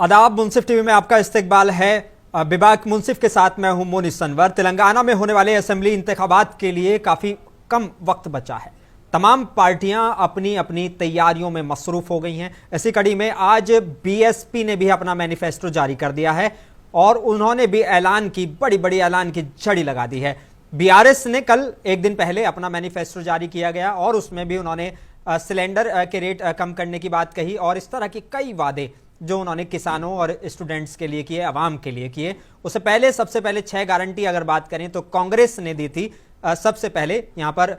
आदाब, मुंसिफ टीवी में आपका इस्तकबाल है। बिबाक मुंसिफ के साथ मैं हूं मोनिस अनवर। तेलंगाना में होने वाले असेंबली इंतखाबात के लिए काफ़ी कम वक्त बचा है। तमाम पार्टियां अपनी अपनी तैयारियों में मसरूफ हो गई हैं। इसी कड़ी में आज बीएसपी ने भी अपना मैनिफेस्टो जारी कर दिया है और उन्होंने भी ऐलान की बड़ी बड़ी ऐलान की झड़ी लगा दी है। बीआरएस ने कल एक दिन पहले अपना मैनिफेस्टो जारी किया गया और उसमें भी उन्होंने सिलेंडर के रेट कम करने की बात कही और इस तरह के कई वादे जो उन्होंने किसानों और स्टूडेंट्स के लिए किए, आवाम के लिए किए। उससे पहले सबसे पहले 6 गारंटी अगर बात करें तो कांग्रेस ने दी थी। सबसे पहले यहाँ पर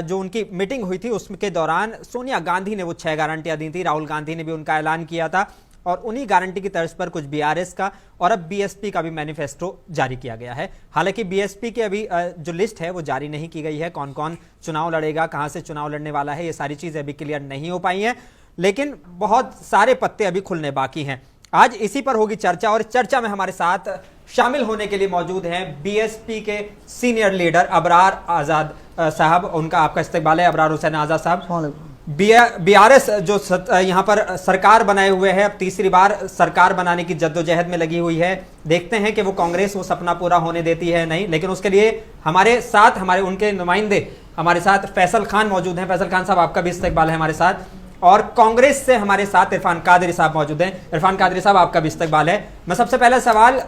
जो उनकी मीटिंग हुई थी उसके दौरान सोनिया गांधी ने वो 6 गारंटियां दी थी। राहुल गांधी ने भी उनका ऐलान किया था और उन्हीं गारंटी की तर्ज पर कुछ बीआरएस का और अब बीएसपी का भी मैनिफेस्टो जारी किया गया है। हालांकि बीएसपी की अभी जो लिस्ट है वो जारी नहीं की गई है। कौन कौन चुनाव लड़ेगा, कहां से चुनाव लड़ने वाला है, ये सारी चीजें अभी क्लियर नहीं हो पाई हैं, लेकिन बहुत सारे पत्ते अभी खुलने बाकी हैं। आज इसी पर होगी चर्चा और चर्चा में हमारे साथ शामिल होने के लिए मौजूद हैं बीएसपी के सीनियर लीडर अबरार आजाद साहब। उनका आपका इस्तकबाल है। अबरार हुसैन आजाद साहब, बीआरएस जो यहाँ पर सरकार बनाए हुए है, अब तीसरी बार सरकार बनाने की जद्दोजहद में लगी हुई है। देखते हैं कि वो कांग्रेस वो सपना पूरा होने देती है नहीं, लेकिन उसके लिए हमारे साथ उनके नुमाइंदे हमारे साथ फैसल खान मौजूद हैं। फैसल खान साहब, आपका भी इस्तकबाल है हमारे साथ। और कांग्रेस से हमारे साथ इरफान कादरी साहब मौजूद हैं। इरफान कादरी साहब, आपका भी इस्तकबाल है। मैं सबसे पहला सवाल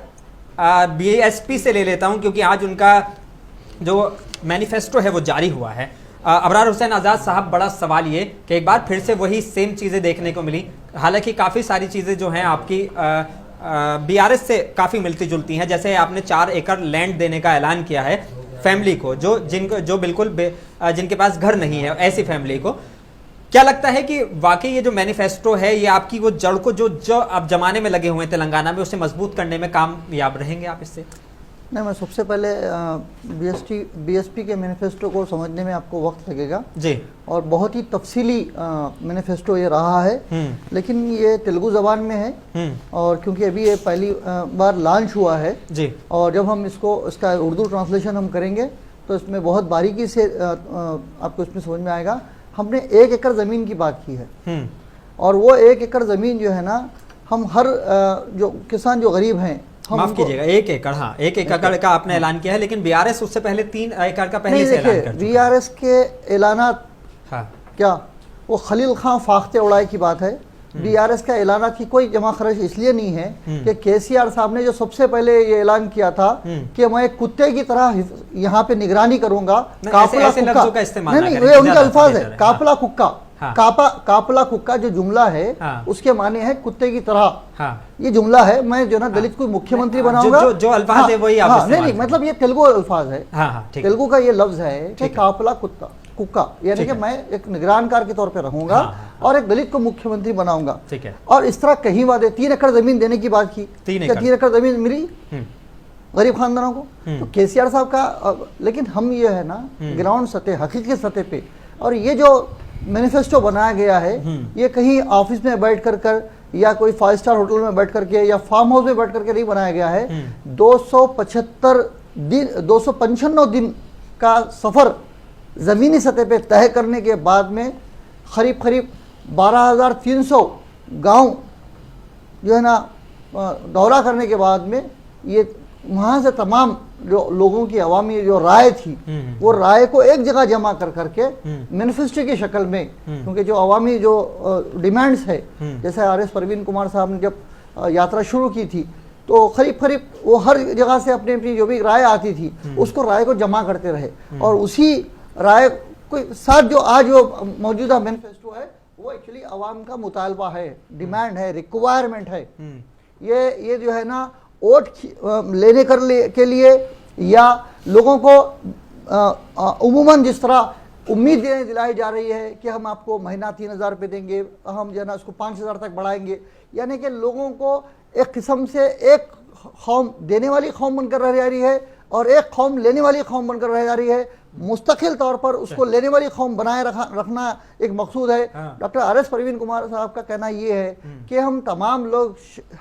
बीएसपी से ले लेता हूं क्योंकि आज उनका जो मैनिफेस्टो है वो जारी हुआ है। अबरार हुसैन आजाद साहब, बड़ा सवाल ये कि एक बार फिर से वही सेम चीजें देखने को मिली। हालांकि काफी सारी चीजें जो हैं आपकी बीआरएस से काफी मिलती जुलती हैं। जैसे आपने 4 एकड़ लैंड देने का ऐलान किया है फैमिली को, जो बिल्कुल जिनके पास घर नहीं है, ऐसी फैमिली को। क्या लगता है कि वाकई ये जो मैनिफेस्टो है ये आपकी वो जड़ को जो आप जमाने में लगे हुए हैं तेलंगाना में, उसे मजबूत करने में कामयाब रहेंगे आप इससे? नहीं, मैं सबसे पहले बीएसपी के मैनिफेस्टो को समझने में आपको वक्त लगेगा जी, और बहुत ही तफसीली मैनिफेस्टो ये रहा है। लेकिन ये तेलुगु जबान में है और क्योंकि अभी ये पहली बार लॉन्च हुआ है जी, और जब हम इसका उर्दू ट्रांसलेशन हम करेंगे तो इसमें बहुत बारीकी से आपको इसमें समझ में आएगा। हमने 1 एकड़ ज़मीन की बात की है और वो 1 एकड़ ज़मीन जो है ना, हम हर जो किसान जो गरीब हैं, माफ कीजिएगा 1 एकड़, हाँ 1 एकड़ का आपने ऐलान किया है, लेकिन बीआरएस उससे पहले 3 एकड़ का पहले से ऐलान कर चुका है। बीआरएस के ऐलानात क्या वो खलील खां फाख्ते उड़ाए की बात है। बीआरएस का ऐलानात की कोई जमा खर्च इसलिए नहीं है कि केसीआर साहब ने जो सबसे पहले ये ऐलान किया था कि मैं कुत्ते की तरह यहाँ पे निगरानी करूंगा, काफला कुक्का, नहीं ये उनके अल्फाज है, काफला कुक्का, काफला कुक्का जो जुमला है उसके माने है कुत्ते की तरह। ये जुमला है, मैं जो ना दलित को मुख्यमंत्री बनाऊंगा, जो अल्फाज है वही आप नहीं, मतलब ये तेलुगु अल्फाज है, तेलुगु का ये लफ्ज है कि काफला कुक्का, यानी कि मैं एक निगरानकार के तौर पे रहूंगा और एक दलित को मुख्यमंत्री बनाऊंगा। ठीक है। और इस तरह कहीं वादे 3 एकड़ जमीन देने की बात की, 3 एकड़ जमीन मिली गरीब खानदानों को, तो केसीआर साहब का। लेकिन हम ये है ना ग्राउंड सतह, हकीकी सतह पे, और ये जो मैनिफेस्टो बनाया गया है ये कहीं ऑफिस में बैठ कर या कोई 5 स्टार होटल में बैठ करके या फार्म हाउस में बैठ करके नहीं बनाया गया है। 295 दिन का सफर जमीनी सतह पे तय करने के बाद में करीब 12,300 गांव जो है ना दौरा करने के बाद में ये वहां से तमाम जो लोगों की अवामी जो राय थी वो राय को एक जगह जमा करके मैनिफेस्टो की शक्ल में, क्योंकि जो अवामी जो डिमांड्स है, जैसे आरएस परवीन कुमार साहब ने जब यात्रा शुरू की थी तो करीब वो हर जगह से अपनी जो भी राय आती थी उसको राय को जमा करते रहे और उसी राय के साथ जो आज वो मौजूदा मैनिफेस्टो है वो एक्चुअली अवाम का मुतालबा है, डिमांड है, रिक्वायरमेंट है। ये जो है ना वोट लेने के लिए या लोगों को उमूमन जिस तरह उम्मीद दिलाई जा रही है कि हम आपको महीना 3,000 रुपये देंगे, हम जो है ना उसको 5,000 तक बढ़ाएंगे, यानी कि लोगों को एक किस्म से एक कौम देने वाली कौम बनकर रह जा रही है और एक कौम लेने वाली कौम बनकर रह जा रही है। मुस्तकिल तौर पर उसको लेने वाली कौम बनाए रखना एक मकसूद है। डॉक्टर आरएस परवीन कुमार साहब का कहना ये है कि हम तमाम लोग,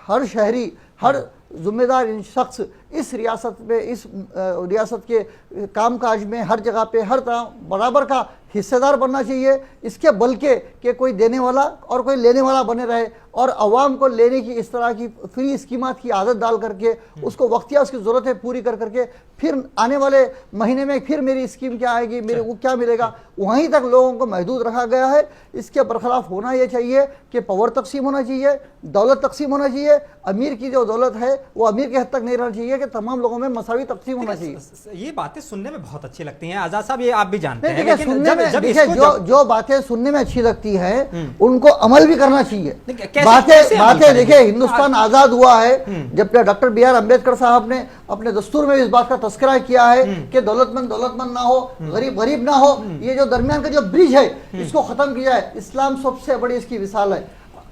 हर शहरी, हर जिम्मेदार इन शख्स इस रियासत में, इस रियासत के कामकाज में हर जगह पे हर तरह बराबर का हिस्सेदार बनना चाहिए। इसके बल के कोई देने वाला और कोई लेने वाला बने रहे और अवाम को लेने की इस तरह की फ्री स्कीमात की आदत डाल करके उसको वक्तिया उसकी ज़रूरत है पूरी कर करके फिर आने वाले महीने में फिर मेरी स्कीम क्या आएगी, मेरे को क्या मिलेगा, वहीं तक लोगों को महदूद रखा गया है। इसके बरखलाफ होना ये चाहिए कि पावर तकसीम होना चाहिए, दौलत तकसीम होना चाहिए। अमीर की जो दौलत है वो अमीर के हद तक नहीं रहना चाहिए कि तमाम लोगों में मसावी तकसीम होना चाहिए। ये बातें सुनने में बहुत अच्छी लगती हैं आजाद साहब, ये आप भी जानते हैं, देखिए लेकिन सुनने में जब देखिए इसको जो बातें सुनने में अच्छी लगती है उनको अमल भी करना चाहिए। कैसे बातें अमल देखिए करेंगे? हिंदुस्तान आजाद हुआ है जब डॉक्टर बी आर अम्बेडकर साहब ने अपने दस्तूर में इस बात का तस्करा किया है कि दौलतमंद ना हो, गरीब गरीब ना हो। ये जो दरमियान का जो ब्रिज है इसको खत्म किया है। इस्लाम सबसे बड़ी इसकी मिसाल है।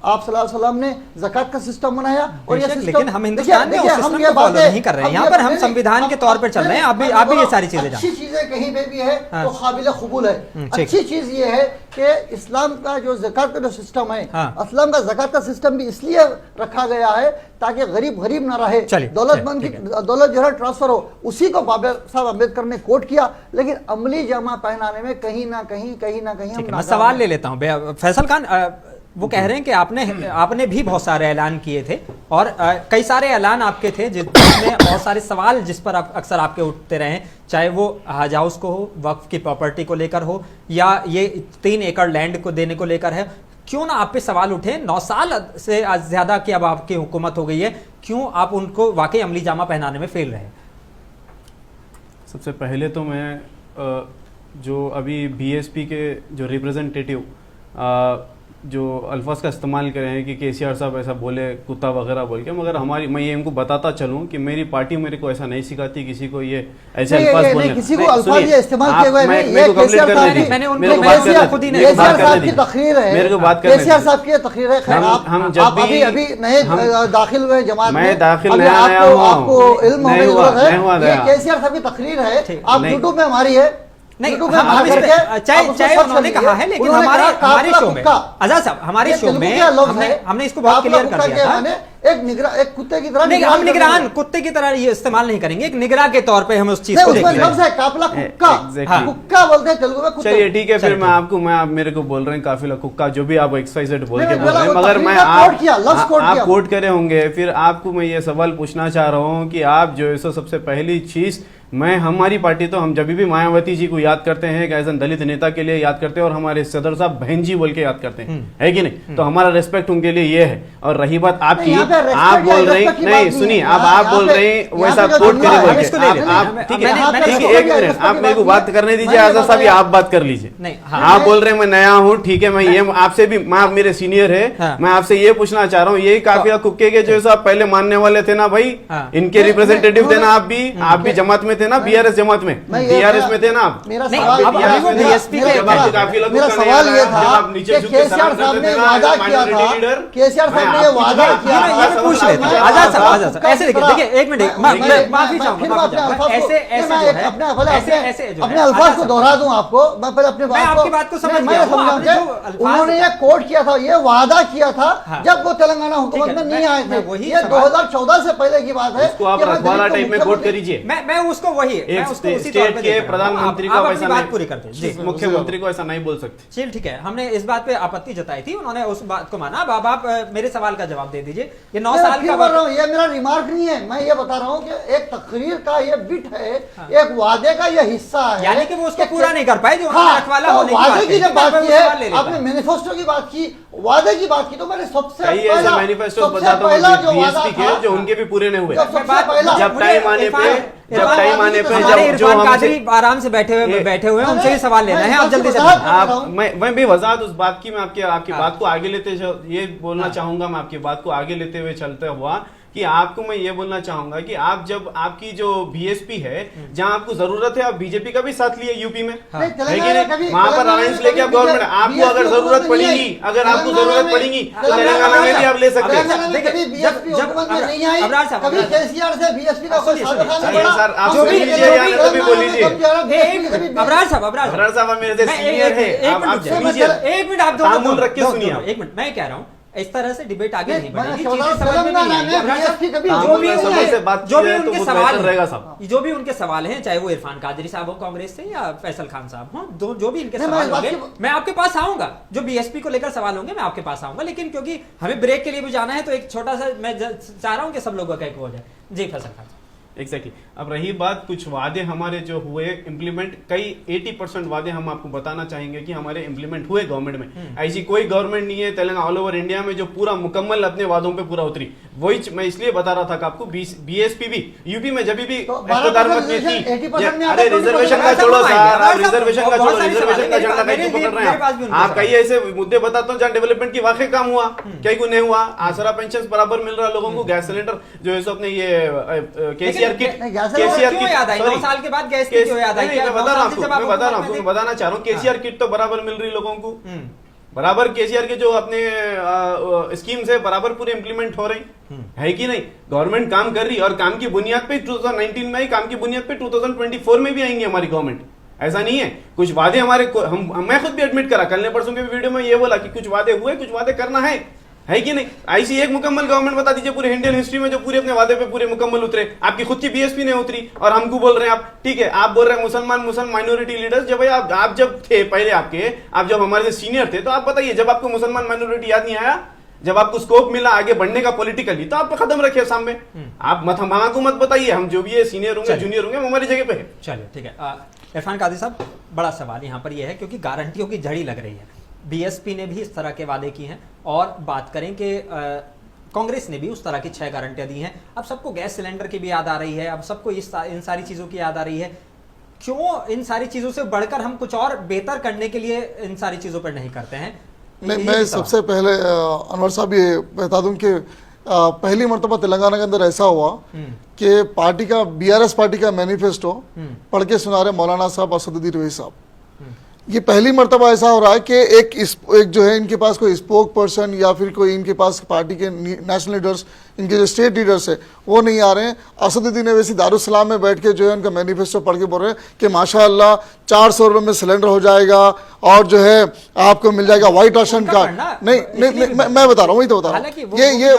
आप सल्लल्लाहु अलैहि वसल्लम ने ज़कात का सिस्टम बनाया और ये सिस्टम, लेकिन हम हिंदुस्तान में उस सिस्टम को फॉलो नहीं कर रहे हैं। यहाँ पर हम संविधान के तौर पर चल रहे हैं। आप भी ये सारी चीजें अच्छी चीजें कहीं पे भी है तो काबिल कबूल है। अच्छी चीज ये है कि इस्लाम का जो ज़कात का जो सिस्टम है, इस्लाम का ज़कात का सिस्टम भी इसलिए रखा गया है ताकि गरीब गरीब ना रहे, दौलतमंद की दौलत जो है ट्रांसफर हो। उसी को बाबा साहब अम्बेडकर ने कोट किया, लेकिन अमली जामा पहनाने में कहीं ना कहीं मैं सवाल ले लेता हूँ। फैसल खान, वो कह रहे हैं कि आपने भी बहुत सारे ऐलान किए थे और कई सारे ऐलान आपके थे जिसमें बहुत सारे सवाल जिस पर अक्सर आपके उठते रहे, चाहे वो हज हाउस को हो, वक्फ की प्रॉपर्टी को लेकर हो, या ये 3 एकड़ लैंड को देने को लेकर है। क्यों ना आप पे सवाल उठे? 9 साल से ज्यादा की अब आपकी हुकूमत हो गई है, क्यों आप उनको वाकई अमली जामा पहनाने में फेल रहे? सबसे पहले तो मैं जो अभी बीएसपी के जो रिप्रेजेंटेटिव जो अल्फाज का इस्तेमाल कर रहे हैं कि केसीआर साहब ऐसा बोले, कुत्ता वगैरह बोल के, मगर मैं ये इनको बताता चलूं कि मेरी पार्टी मेरे को ऐसा नहीं सिखाती किसी को ये ऐसे अल्फाज बोलने। किसी को अल्फाज ये इस्तेमाल किए हुए नहीं। ये केसीआर साहब की तकरीर है, मेरे को बात करने दी। तकरीर है। हम जब भी अभी नए दाखिल हुए जमात में, मैं दाखिल नया हूँ, आपको इल्म होने की जरूरत है। केसीआर साहब की तकरीर है, आप यूट्यूब में हमारी है नहीं, चाहे उन्होंने कहा है, लेकिन हमारे शो में आजाद साहब, हमारे शो में हमने इसको बहुत क्लियर कर दिया था। एक कुत्ते की तरह नहीं, हम निगरान कुत्ते की तरह ये इस्तेमाल नहीं करेंगे, एक निगरान के तौर पे हम उस चीज को देखेंगे। काफिला कुक्का बोलते हैं तेलुगु में। चलिए ठीक है, फिर मैं आप मेरे को बोल रहे हैं काफिला कुक्का, जो भी आप XYZ बोल के बोल रहे हैं, मगर मैं आप कोट करे होंगे। फिर आपको मैं ये सवाल पूछना चाह रहा हूँ कि आप जो है सबसे पहली चीज, मैं हमारी पार्टी तो हम जब भी मायावती जी को याद करते हैं एज एन दलित नेता के लिए याद करते हैं, और हमारे सदर साहब बहन जी बोल के याद करते हैं, है कि नहीं? तो हमारा रेस्पेक्ट उनके लिए ये है। और रही बात आपकी, आप बोल रहे हैं, नहीं सुनिए, आप बोल रहे हैं वैसा कोट करे बोल के, आप ठीक है, एक मिनट आप मेरे को बात करने दीजिए। आजाद साहब आप बात कर लीजिए। आप बोल रहे हैं मैं नया हूँ, ठीक है, मैं ये आपसे भी, आप मेरे सीनियर है, मैं आपसे ये पूछना चाह रहा हूँ, यही काफिला कुक्के के जो आप पहले मानने वाले थे ना भाई, इनके रिप्रेजेंटेटिव थे ना, आप भी जमात में थे ना, बीआरएस जमात में, टीआरएस में थे ना आप। मेरा सवाल ये था कि केसीआर साहब ने वादा किया था, केसीआर साहब ने वादा किया था, पूछ लेते हैं आजाद साहब, ऐसे देखिए एक मिनट, माफी चाहूंगा, अपने अल्फाज को दोहरा दूं आपको, मैं पहले अपने आपकी बात को समझ गया। उन्होंने ये कोट किया था, ये वादा किया था जब वो तेलंगाना हुकूमत में नहीं आए थे, ये 2014 से पहले की बात है। आप रखवाला टाइप में कोट करिए। मैं उसको वही स्टेट के प्रधानमंत्री को ऐसा बात पूरी करते हैं, मुख्यमंत्री को ऐसा नहीं बोल सकते। चल ठीक है, हमने इस बात पे आपत्ति जताई थी, उन्होंने उस बात को माना। अब आप मेरे सवाल का जवाब दे दीजिए। ये 9 साल का बोल रहा हूं, ये मेरा रिमार्क नहीं है, मैं ये बता रहा हूं कि एक तकरीर का ये बिट है, एक वादे का ये हिस्सा है, यानी कि वो उसको पूरा नहीं कर पाए जो रखवाला होने की वादे की जब बात की है, आपने मैनिफेस्टो की बात की, वादे की बात की, तो मैंने सबसे पहला मैनिफेस्टो बताता हूं बीएसपी के, जो उनके भी पूरे नहीं हुए। जब टाइम आने पे जो हम आराम से बैठे हुए हैं, उनसे भी सवाल लेना है। आप जल्दी से मैं भी वजाहत उस बात की, मैं आपकी बात को आगे लेते ये बोलना चाहूंगा, मैं आपकी बात को आगे लेते हुए चलते हुआ कि आपको मैं ये बोलना चाहूंगा कि आप जब आपकी जो बीएसपी है, जहां आपको जरूरत है, आप बीजेपी का भी साथ लिए यूपी में, वहां पर अलायंस लेके आप गवर्नमेंट, आपको अगर जरूरत पड़ेगी, अगर आपको जरूरत पड़ेगी तो तेलंगाना में भी आप ले सकते हैं। अबरार साहब मेरे से सीनियर है, एक मिनट आप दोनों रख के सुनिए। एक मिनट, मैं कह रहा हूँ इस तरह से डिबेट आगे नहीं मैंने बढ़ेगी, चौदह चीजें समझ में नहीं तेलंगाना आएंगी। में अब्रार साहब, BSP कभी जो भी समय से बात जो की भी जाए तो उनके वो सवाल बेहतर रहेगा हैं, साहब। जो भी उनके सवाल हैं, चाहे वो इरफान कादरी साहब हो कांग्रेस से या फैसल खान साहब हो, जो भी इनके नहीं, सवाल मैं बात होंगे की- मैं आपके पास आऊंगा। जो बीएसपी को लेकर सवाल होंगे मैं आपके पास आऊंगा, लेकिन क्योंकि हमें ब्रेक के लिए भी जाना है तो एक छोटा सा मैं चाह रहा हूं कि सब लोगों का एक हो जाए। जी फैसल खान साहब। एग्जैक्टली अब रही बात कुछ वादे हमारे जो हुए इम्प्लीमेंट, कई 80% वादे हम आपको बताना चाहेंगे कि हमारे इम्प्लीमेंट हुए गवर्नमेंट में। ऐसी कोई गवर्नमेंट नहीं है तेलंगाना ऑल ओवर इंडिया में जो पूरा मुकम्मल अपने वादों पे पूरा उतरी। वही मैं इसलिए बता रहा था कि आपको बीएसपी भी यूपी में जब भी तो इख्तियार में थी, 80% में अरे आता है, रिजर्वेशन का 20% छोड़ो आएंगे। सर, आप हमारे साथ रिजर्वेशन का बहुत छोड़ो, सारे रिजर्वेशन का सवाल हैं, झंडा मेरे कहीं पकड़ रहे मेरे पास भी हैं उनके आप। सवाल कई ऐसे मुद्दे बताता हूँ जहाँ डेवलपमेंट की वाकई काम हुआ, कहीं को नहीं हुआ। आसरा पेंशन बराबर मिल रहा है लोगों को, गैस सिलेंडर जो है सो अपने ये केसीआर किट, नहीं, गैस केसीआर क्यों याद आई? 9 साल के बाद गैस की क्यों याद आई? नहीं, मैं बता रहा हूँ आपको, मैं बता रहा हूँ आपको, मैं बताना चाह रहा हूँ केसीआर किट तो बराबर मिल रही लोगों को, बराबर केसीआर के जो अपने स्कीम्स है बराबर पूरे इंप्लीमेंट हो रही है कि नहीं। गवर्नमेंट काम कर रही है और काम की बुनियाद पे 2019 में ही, काम की बुनियाद पे 2024 में भी आएंगी हमारी गवर्नमेंट। ऐसा नहीं है, कुछ वादे हमारे मैं खुद भी एडमिट करा कल ने परसों के वीडियो में ये बोला कि कुछ वादे हुए, कुछ वादे करना है कि नहीं। ऐसी एक मुकम्मल गवर्नमेंट बता दीजिए पूरे इंडियन हिस्ट्री में जो पूरे अपने वादे पे पूरे मुकम्मल उतरे। आपकी खुद की बीएसपी ने उतरी और हमको बोल रहे हैं आप, ठीक है आप बोल रहे हैं मुसलमान माइनॉरिटी लीडर्स। जब भाई आप जब थे पहले आप जब हमारे से सीनियर थे तो आप बताइए, जब आपको मुसलमान माइनॉरिटी याद नहीं आया, जब आपको स्कोप मिला आगे बढ़ने का पॉलिटिकली, तो आप कदम रखे सामने। आप हमको मत बताइए, हम जो भी है सीनियर होंगे जूनियर होंगे हम हमारी जगह पे है। चलिए ठीक है। इरफान कादरी साहब, बड़ा सवाल यहाँ पर यह है क्योंकि गारंटियों की झड़ी लग रही है। बीएसपी ने भी इस तरह के वादे किए हैं और बात करें कि कांग्रेस ने भी उस तरह की 6 गारंटियां दी हैं। अब सबको गैस सिलेंडर की भी याद आ रही है, अब सबको इन सारी चीज़ों की याद आ रही है। क्यों इन सारी चीज़ों से बढ़कर हम कुछ और बेहतर करने के लिए इन सारी चीज़ों पर नहीं करते हैं? नहीं, मैं सबसे पहले अनवर साहब ये बता दूं कि पहली मर्तबा तेलंगाना के अंदर ऐसा हुआ कि पार्टी का बीआरएस पार्टी का मैनिफेस्टो पढ़ के सुना रहे मौलाना साहब असदुद्दीन ओवैसी साहब। ये पहली मर्तबा ऐसा हो रहा है कि एक जो है इनके पास कोई स्पोक पर्सन या फिर कोई इनके पास पार्टी के नेशनल लीडर्स, इनके जो स्टेट लीडर्स है वो नहीं आ रहे हैं। असदुद्दीन ओवैसी दारुसलाम में बैठ के जो है उनका मैनिफेस्टो पढ़ के बोल रहे हैं कि माशाअल्लाह 400 रुपये में सिलेंडर हो जाएगा और जो है आपको मिल जाएगा व्हाइट राशन कार्ड। नहीं, मैं बता रहा हूँ, वही तो बता रहा हूँ। ये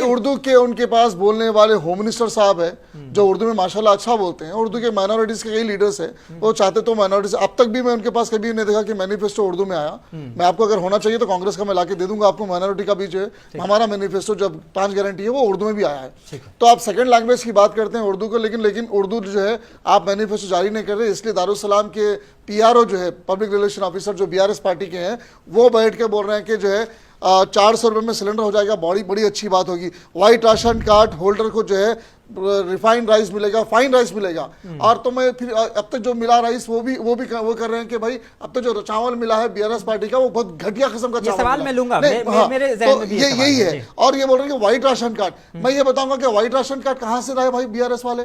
उर्दू के उनके पास बोलने वाले होम मिनिस्टर साहब है जो उर्दू में माशाल्लाह अच्छा बोलते हैं। उर्दू के माइनॉरिटीज के कई लीडर्स है, वो चाहते तो माइनॉरिटीज, अब तक भी मैं उनके पास कभी नहीं देखा कि मैनिफेस्टो उर्दू में आया। मैं आपको अगर होना चाहिए तो कांग्रेस का मैं लाके दे दूंगा आपको, माइनॉरिटी का भी जो है हमारा मैनिफेस्टो जब 5 गारंटी है वो उर्दू में भी आया है। तो आप सेकंड लैंग्वेज की बात करते हैं उर्दू को, लेकिन उर्दू जो है आप मैनिफेस्टो जारी नहीं कर रहे। इसलिए दारुसलाम के पीआरओ जो है पब्लिक रिलेशन ऑफिसर जो बीआरएस पार्टी के हैं वो बैठ के बोल रहे हैं कि जो है 400 रुपये में सिलेंडर हो जाएगा, बड़ी अच्छी बात होगी। व्हाइट राशन कार्ड होल्डर को जो है रिफाइंड राइस मिलेगा, फाइन राइस मिलेगा। और तो मैं फिर अब तक जो मिला राइस वो कर रहे हैं कि भाई अब तक जो चावल मिला है बीआरएस पार्टी का वो बहुत घटिया किस्म का चावल। सवाल मैं लूंगा, मेरे तो ये यही है। और ये बोल रहे हैं कि व्हाइट राशन कार्ड, मैं ये बताऊंगा कि व्हाइट राशन कार्ड कहां से लाए भाई बीआरएस वाले।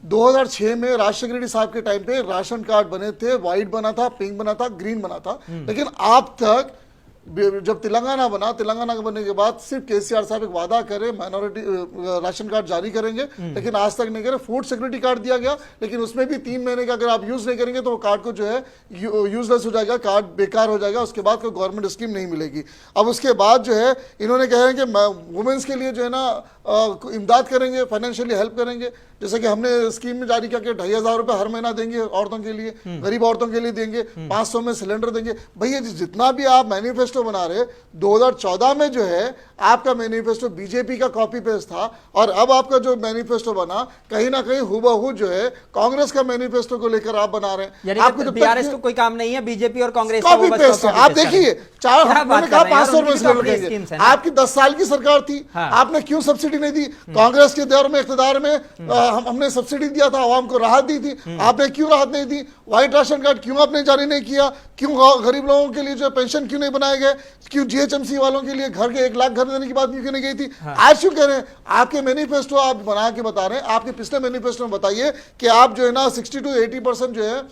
2006 में राजशेखर रेड्डी साहब के टाइम पे राशन कार्ड बने थे, व्हाइट बना था, पिंक बना था, ग्रीन बना था। लेकिन आप तक जब तेलंगाना बनने के बाद सिर्फ केसीआर साहब एक वादा करे माइनॉरिटी राशन कार्ड जारी करेंगे, लेकिन आज तक नहीं करे। फूड सिक्योरिटी कार्ड दिया गया, लेकिन उसमें भी 3 महीने का अगर आप यूज नहीं करेंगे तो वो कार्ड को जो है यूजलेस हो जाएगा, कार्ड बेकार हो जाएगा, उसके बाद कोई गवर्नमेंट स्कीम नहीं मिलेगी। अब उसके बाद जो है इन्होंने कहा है कि वुमेन्स के लिए जो है ना इमदाद करेंगे, फाइनेंशियली हेल्प करेंगे। जैसे कि हमने स्कीम में जारी किया कि 2500 रुपये हर महीना देंगे औरतों के लिए, गरीब औरतों के लिए देंगे, 500 में सिलेंडर देंगे। भैया जितना भी आप मैनिफेस्टो बना रहे 2014 में जो है आपका मैनिफेस्टो बीजेपी का कॉपी पेस्ट था, और अब आपका जो मैनिफेस्टो बना कहीं ना कहीं हुबहू जो है कांग्रेस का मैनिफेस्टो को लेकर आप बना रहे हैं। आपको बीआरएस को कोई काम नहीं है, बीजेपी और कांग्रेस कॉपी पेस्ट है। आप देखिए 500 रुपए सिलेंडर देंगे। आपकी 10 साल की सरकार थी, आपने क्यों सब्सिडी नहीं दी? कांग्रेस के दौर में इख्तियार में हमने सब्सिडी दिया था, आवाम को राहत दी थी, आपने क्यों राहत नहीं दी? व्हाइट राशन कार्ड क्यों आपने जारी नहीं किया? क्यों गरीब लोगों के लिए जो पेंशन क्यों नहीं बनाए गए? क्यों जीएचएमसी वालों के लिए घर के 1 लाख घर देने की बात क्यों नहीं गई थी? आज क्यों कह रहे हैं? आपके मैनिफेस्टो आप बना के बता रहे हैं, आपके पिछले मैनिफेस्टो में बताइए कि आप जो है ना 60 to 80% जो है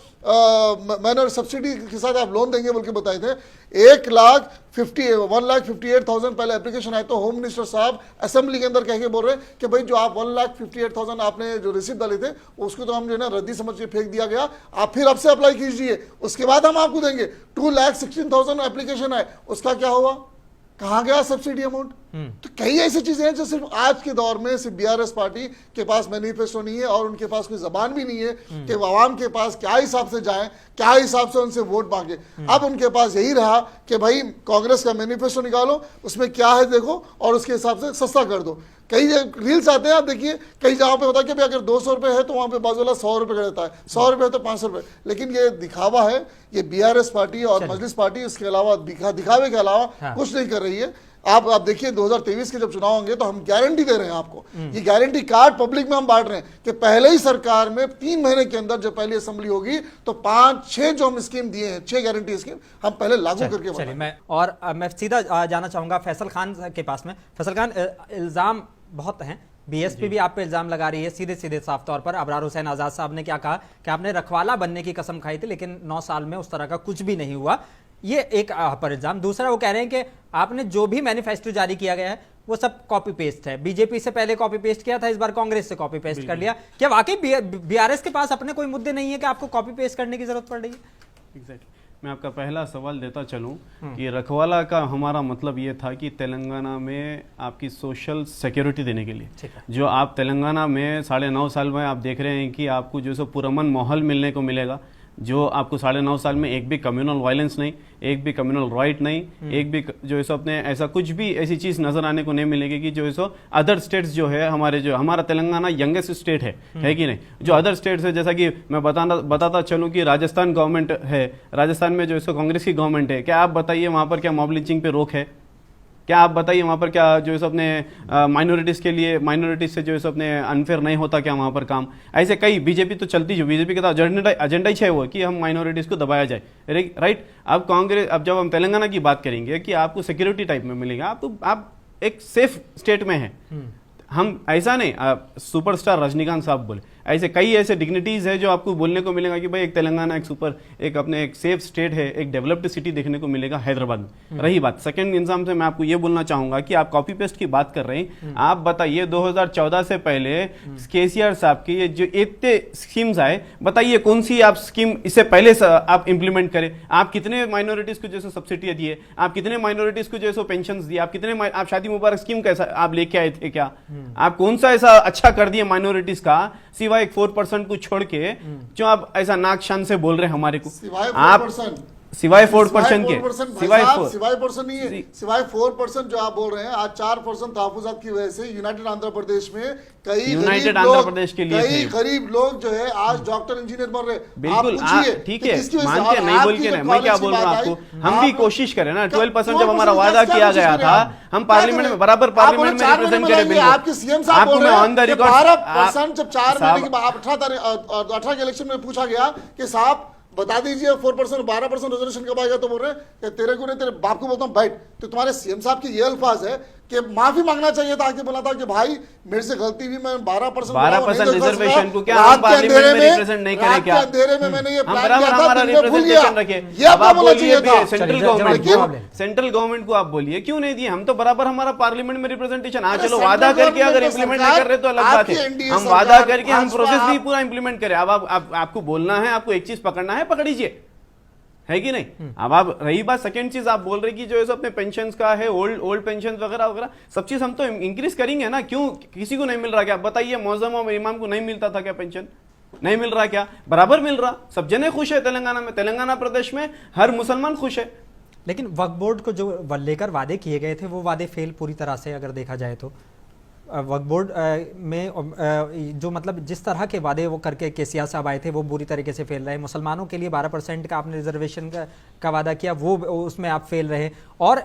मैंने सब्सिडी के साथ आप लोन देंगे बोल के बताए थे। 1,58,000 पहले एप्लीकेशन आए तो होम मिनिस्टर साहब असेंबली के अंदर कह के बोल रहे हैं कि भाई जो आप 1,58,000 आपने जो रिसीव डाले थे उसको तो हम जो है ना रद्दी समझ के फेंक दिया गया, आप फिर अब से अप्लाई कीजिए, उसके बाद हम आपको देंगे। 2,16,000 एप्लीकेशन आए, उसका क्या हुआ? कहाँ गया सब्सिडी अमाउंट? तो कई ऐसी चीजें हैं जो सिर्फ आज के दौर में सिर्फ बीआरएस पार्टी के पास मैनिफेस्टो नहीं है और उनके पास कोई जबान भी नहीं है कि आवाम के पास क्या हिसाब से जाएं, क्या हिसाब से उनसे वोट मांगे। अब उनके पास यही रहा कि भाई कांग्रेस का मैनिफेस्टो निकालो, उसमें क्या है देखो और उसके हिसाब से सस्ता कर दो। कई रील्स आते हैं, आप देखिए कई जगहों पे होता है कि भाई अगर 200 रुपए है तो वहां पे बाजू वाला 100 रुपए का रहता है, 100 रुपए है तो 500 रुपए। लेकिन ये दिखावा है, ये बीआरएस पार्टी और मजलिस पार्टी इसके अलावा दिखावे के अलावा कुछ नहीं कर रही है। आप देखिए 2023 के जब चुनाव होंगे तो हम गारंटी दे रहे हैं आपको, ये गारंटी कार्ड पब्लिक में हम बांट रहे हैं कि पहले ही सरकार में 3 महीने के अंदर जब पहली असेंबली होगी तो 5-6 जो हम स्कीम दिए हैं, 6 गारंटी स्कीम हम पहले लागू करके चलिए मैं सीधा जाना चाहूंगा फैसल खान के पास में। फैसल खान, इल्जाम बहुत हैं, बीएसपी भी आप पे इल्जाम लगा रही है सीधे सीधे साफ तौर पर। अबरार हुसैन आजाद साहब ने क्या कहा कि आपने रखवाला बनने की कसम खाई थी लेकिन 9 साल में उस तरह का कुछ भी नहीं हुआ, ये एक पर इल्जाम। दूसरा वो कह रहे हैं कि आपने जो भी मैनिफेस्टो जारी किया गया है वो सब कॉपी पेस्ट है, बीजेपी से पहले कॉपी पेस्ट किया था, इस बार कांग्रेस से कॉपी पेस्ट कर लिया। क्या वाकई बीआरएस के पास अपने कोई मुद्दे नहीं है कि आपको कॉपी पेस्ट करने की जरूरत पड़ रही है? एग्जैक्टली। मैं आपका पहला सवाल देता चलूं कि रखवाला का हमारा मतलब ये था कि तेलंगाना में आपकी सोशल सिक्योरिटी देने के लिए, जो आप तेलंगाना में 9.5 साल में आप देख रहे हैं कि आपको जो सो पुरअमन माहौल मिलने को मिलेगा, जो आपको 9.5 साल में एक भी कम्युनल वायलेंस नहीं, एक भी कम्युनल राइट नहीं, एक भी जो है सो अपने ऐसा कुछ भी ऐसी चीज नजर आने को नहीं मिलेगी कि जो है सो अदर स्टेट्स जो है हमारा तेलंगाना यंगेस्ट स्टेट है कि नहीं, जो अदर स्टेट्स है, जैसा कि मैं बताता चलूं कि राजस्थान गवर्नमेंट है, राजस्थान में जो है सो कांग्रेस की गवर्नमेंट है, क्या आप बताइए वहां पर क्या मॉब लिंचिंग पे रोक है? क्या आप बताइए वहाँ पर क्या जो है सो अपने माइनॉरिटीज़ के लिए, माइनॉरिटीज़ से जो है सो अपने अनफेयर नहीं होता क्या वहाँ पर काम? ऐसे कई बीजेपी तो चलती, जो बीजेपी का एजेंडा ही है वो कि हम माइनॉरिटीज़ को दबाया जाए, राइट। अब कांग्रेस, अब जब हम तेलंगाना की बात करेंगे कि आपको सिक्योरिटी टाइप में मिलेगा, आप एक सेफ स्टेट में हैं, हम ऐसा नहीं सुपरस्टार रजनीकांत साहब बोले, ऐसे कई ऐसे डिग्निटीज है जो आपको बोलने को मिलेगा कि भाई एक तेलंगाना एक सेफ स्टेट है, एक डेवलप्ड सिटी देखने को मिलेगा हैदराबाद में। रही बात सेकंड इंसान से, मैं आपको ये बोलना चाहूंगा कि आप कॉपी पेस्ट की बात कर रहे हैं, आप बताइए 2014 से पहले केसीआर साहब की ये जो इतने स्कीम्स आए, बताइए कौन सी आप स्कीम इससे पहले आप इंप्लीमेंट करें? आप कितने माइनॉरिटीज को जैसे सब्सिडी दिए, आप कितने माइनॉरिटीज को जैसे पेंशन दिए, आप कितने आप शादी मुबारक स्कीम कैसा आप लेके आए थे? क्या आप कौन सा ऐसा अच्छा कर दिए माइनॉरिटीज का, सिवाय एक 4% को छोड़ के, जो आप ऐसा नाक शान से बोल रहे हैं हमारे को? आप सिवाय 4% के, सिवाय 4% नहीं है, सिवाय 4% जो आप बोल रहे हैं, आज 4% तहफुजात की वजह से यूनाइटेड आंध्र प्रदेश में कई गरीब लोग जो है आज डॉक्टर इंजीनियर बन रहे। बिल्कुल ठीक है, मानते नहीं बोल के नहीं, मैं क्या बोल रहा हूँ आपको, हम भी कोशिश करें ना। 12% जब हमारा वादा किया गया था, हम पार्लियामेंट में बराबर पार्लियामेंट में रिप्रेजेंट करें। आपके सीएम साहब बोल रहे हैं 12% जब 4 महीने के बाद 18 के इलेक्शन में पूछा गया कि साहब बता दीजिए 4% 12% रिजर्वेशन कब आएगा, तो बोल रहे हैं कि तेरे को नहीं, तेरे बाप को बोलता हूं बैठ। तो तुम्हारे सीएम साहब की ये अल्फाज है कि माफी मांगना चाहिए था, आके बोला था कि भाई मेरे से गलती हुई, मैं 12% रिजर्वेशन को क्या हम पार्लियामेंट में रिप्रेजेंट नहीं करें? क्या अंधेरे में मैंने ये हम बराबर हमारा रिप्रेजेंटेशन रखे? अब आप बोलिए सेंट्रल गवर्नमेंट को आप बोलिए क्यों नहीं दिए? हम तो बराबर हमारा पार्लियामेंट में रिप्रेजेंटेशन, आज चलो वादा करके अगर इम्प्लीमेंट नहीं कर रहे तो अलग बात है, हम वादा करके हम प्रोसेस भी पूरा इंप्लीमेंट करें। अब आपको बोलना है, आपको एक चीज पकड़ना है, पकड़ीजिए, है कि नहीं? अब आप रही बात सेकंड चीज, आप बोल रहे कि जो है अपने पेंशन का है, ओल्ड पेंशन वगैरह वगैरह सब चीज हम तो इंक्रीज करेंगे ना। क्यों किसी को नहीं मिल रहा? क्या बताइए, मौजम और इमाम को नहीं मिलता था क्या पेंशन? नहीं मिल रहा क्या? बराबर मिल रहा, सब जने खुश है तेलंगाना में, तेलंगाना प्रदेश में हर मुसलमान खुश है। लेकिन वक्फ बोर्ड को जो लेकर वादे किए गए थे वो वादे फेल पूरी तरह से अगर देखा जाए तो। वक्फ बोर्ड में जो मतलब जिस तरह के वादे वो करके केसीआर साहब आए थे वो बुरी तरीके से फेल रहे। मुसलमानों के लिए 12% का आपने रिजर्वेशन का वादा किया, वो उसमें आप फेल रहे। और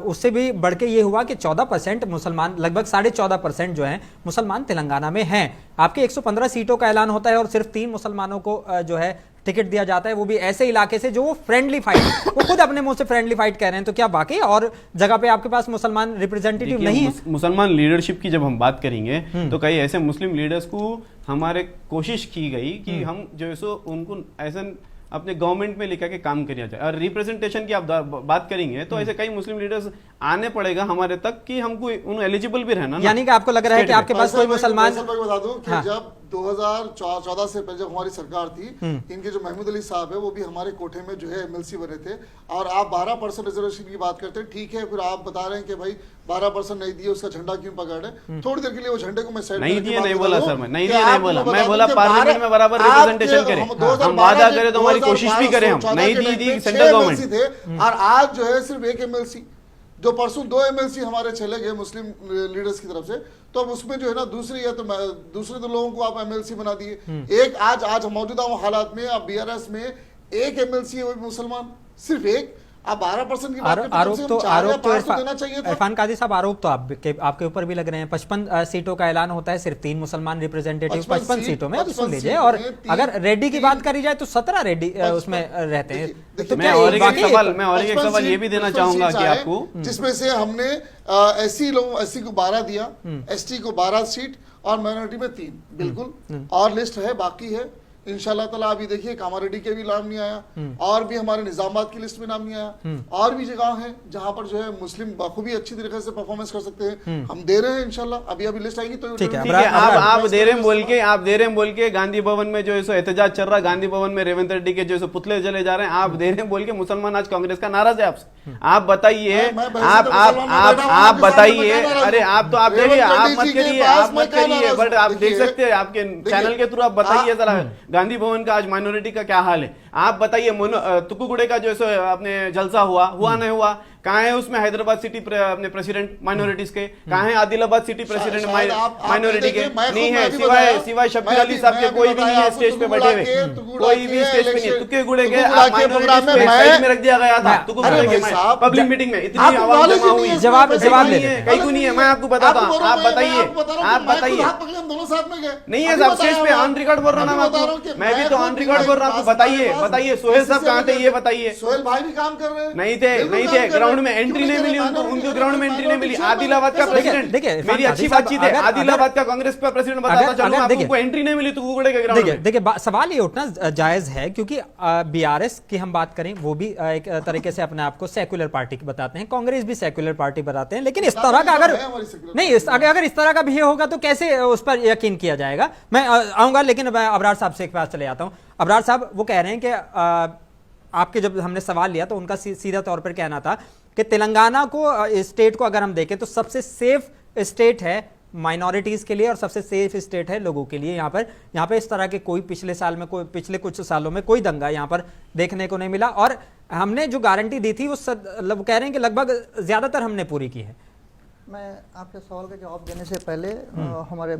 उससे भी बढ़ के ये हुआ कि 14% मुसलमान, लगभग 14.5% जो हैं मुसलमान तेलंगाना में हैं। आपके 115 सीटों का ऐलान होता है और सिर्फ 3 मुसलमानों को जो है टिकट दिया जाता है, वो भी ऐसे इलाके से जो वो फ्रेंडली फाइट, वो खुद अपने मुंह से फ्रेंडली फाइट कह रहे हैं। तो क्या वाकई और जगह पे आपके पास मुसलमान रिप्रेजेंटेटिव नहीं है? मुसलमान लीडरशिप की जब हम बात करेंगे तो कई ऐसे मुस्लिम लीडर्स को हमारे कोशिश की गई कि हम जो है सो उनको ऐसा अपने गवर्नमेंट में लेकर के काम किया जाए। और रिप्रेजेंटेशन की आप बात करेंगे तो ऐसे कई मुस्लिम लीडर्स आने पड़ेगा हमारे तक कि हमको उन एलिजिबल भी रहना। यानी कि आपको लग रहा है कि आपके पास कोई मुसलमान, बता दूं कि जब 2014 से पहले जब हमारी सरकार थी, इनके जो महमूद अली साहब है वो भी हमारे कोठे में जो है एमएलसी बने थे। और आप 12% रिजर्वेशन की बात करते हैं, ठीक है, फिर आप बता रहे हैं कि भाई 12% नहीं दिए, उसका झंडा क्यों पकड़े? थोड़ी देर के लिए वो झंडे को मैं साइड नहीं दिए नहीं बोला सर, नहीं दिए नहीं बोला, मैं बोला पार्लियामेंट में बराबर रिप्रेजेंटेशन करें, हम वादा करें तो हमारी कोशिश भी करें, हम नहीं दी सेंट्रल गवर्नमेंट थे। और आज जो है सिर्फ एक एमएलसी, जो परसों 2 एमएलसी हमारे चले गए मुस्लिम लीडर्स की तरफ से, तो अब उसमें जो है ना दूसरे दो लोगों को आप एमएलसी बना दिए। एक आज मौजूदा हालात में आप बीआरएस में एक एमएलसी है वो भी मुसलमान, सिर्फ एक। आप 12% की बात करते हैं, आरोप तो देना चाहिए था। इरफान काजी साहब, आरोप तो आपके ऊपर भी लग रहे हैं। 55 सीटों का ऐलान होता है, सिर्फ 3 मुसलमान रिप्रेजेंटेटिव 55 सीटों में, सुन लीजिए। और अगर रेड्डी की बात करी जाए तो 17 रेड्डी उसमें रहते हैं। तो मैं और एक सवाल ये भी देना चाहूंगा कि आपको, जिसमें से हमने एससी को 12 दिया, एसटी को 12 सीट और माइनॉरिटी में 3, बिल्कुल। और लिस्ट है, बाकी है इंशाल्लाह ताला। अभी देखिए कामारेड्डी के भी नाम नहीं आया, और भी हमारे निजामाबाद की लिस्ट में नाम नहीं आया, और भी जगह है जहां पर जो है मुस्लिम बखूबी अच्छी तरीके से परफॉर्मेंस कर सकते हैं। हम दे रहे हैं इंशाल्लाह, अभी लिस्ट आएगी तो ठीक है। आप दे रहे हैं बोल के गांधी भवन में जो है एहतजाज चल रहा है, गांधी भवन में रेवंत रेड्डी के जो पुतले जले जा रहे हैं, आप दे रहे हैं बोल के मुसलमान आज कांग्रेस का नाराज है आपसे। आप बताइए, आप बताइए, अरे आप तो आप देखिए, आप मत करिए, बट आप देख सकते हैं आपके चैनल के थ्रू, आप बताइए जरा गांधी भवन का आज माइनॉरिटी का क्या हाल है। आप बताइए, तुक्कुगुड़े का जो है अपने जलसा हुआ नहीं हुआ, कहाँ है उसमें हैदराबाद सिटी अपने प्रेसिडेंट माइनॉरिटीज के, कहाँ है आदिलाबाद सिटी प्रेसिडेंट माइनॉरिटी के? नहीं है, सिवाय शब्बीर अली साहब के कोई भी नहीं है स्टेज पे बैठे हुए, कोई भी स्टेज पे नहीं है। तुक्कुगुड़े के साइड में रख दिया गया था, तुक्कुगुड़े के पब्लिक मीटिंग में इतनी आवाज जमा हुई, जवाब कहीं को नहीं है। मैं आपको बताता हूँ, आप बताइए दोनों साथ में गए। नहीं है साहब, स्टेज पे ऑन रिकॉर्ड बोल रहा हूँ आपको, मैं भी तो ऑन रिकॉर्ड बोल रहा हूँ। बताइए सोहेल साहब कहाँ थे, ये बताइए। सोहेल भाई भी काम कर रहे हैं। नहीं थे, ग्राउंड में एंट्री नहीं मिली उनको ग्राउंड में एंट्री नहीं मिली। आदिलाबाद का प्रेसिडेंट, देखिए मेरी अच्छी बातचीत है, आदिलाबाद का कांग्रेस का प्रेसिडेंट बताता चलूं आपको, एंट्री नहीं मिली तुक्कुगुड़े के ग्राउंड में। देखिए सवाल ये उठना जायज है, क्योंकि बीआरएस की हम बात करें, वो भी एक तरीके से अपने आप को सेक्युलर पार्टी बताते हैं, कांग्रेस भी सेक्युलर पार्टी बताते हैं। लेकिन इस तरह का अगर इस तरह का भी होगा तो कैसे उस पर यकीन किया जाएगा? मैं आऊंगा, लेकिन मैं अबरार साहब से एक पास चले जाता हूं। अबरार साहब, वो कह रहे हैं कि आपके जब हमने सवाल लिया तो उनका सीधा तौर पर कहना था कि तेलंगाना को, स्टेट को अगर हम देखें तो सबसे सेफ स्टेट है माइनॉरिटीज के लिए और सबसे सेफ स्टेट है लोगों के लिए। यहाँ पे इस तरह के पिछले कुछ सालों में कोई दंगा यहाँ पर देखने को नहीं मिला, और हमने जो गारंटी दी थी वो कह रहे हैं कि लगभग ज्यादातर हमने पूरी की है। मैं आपके सवाल का जवाब देने से पहले हमारे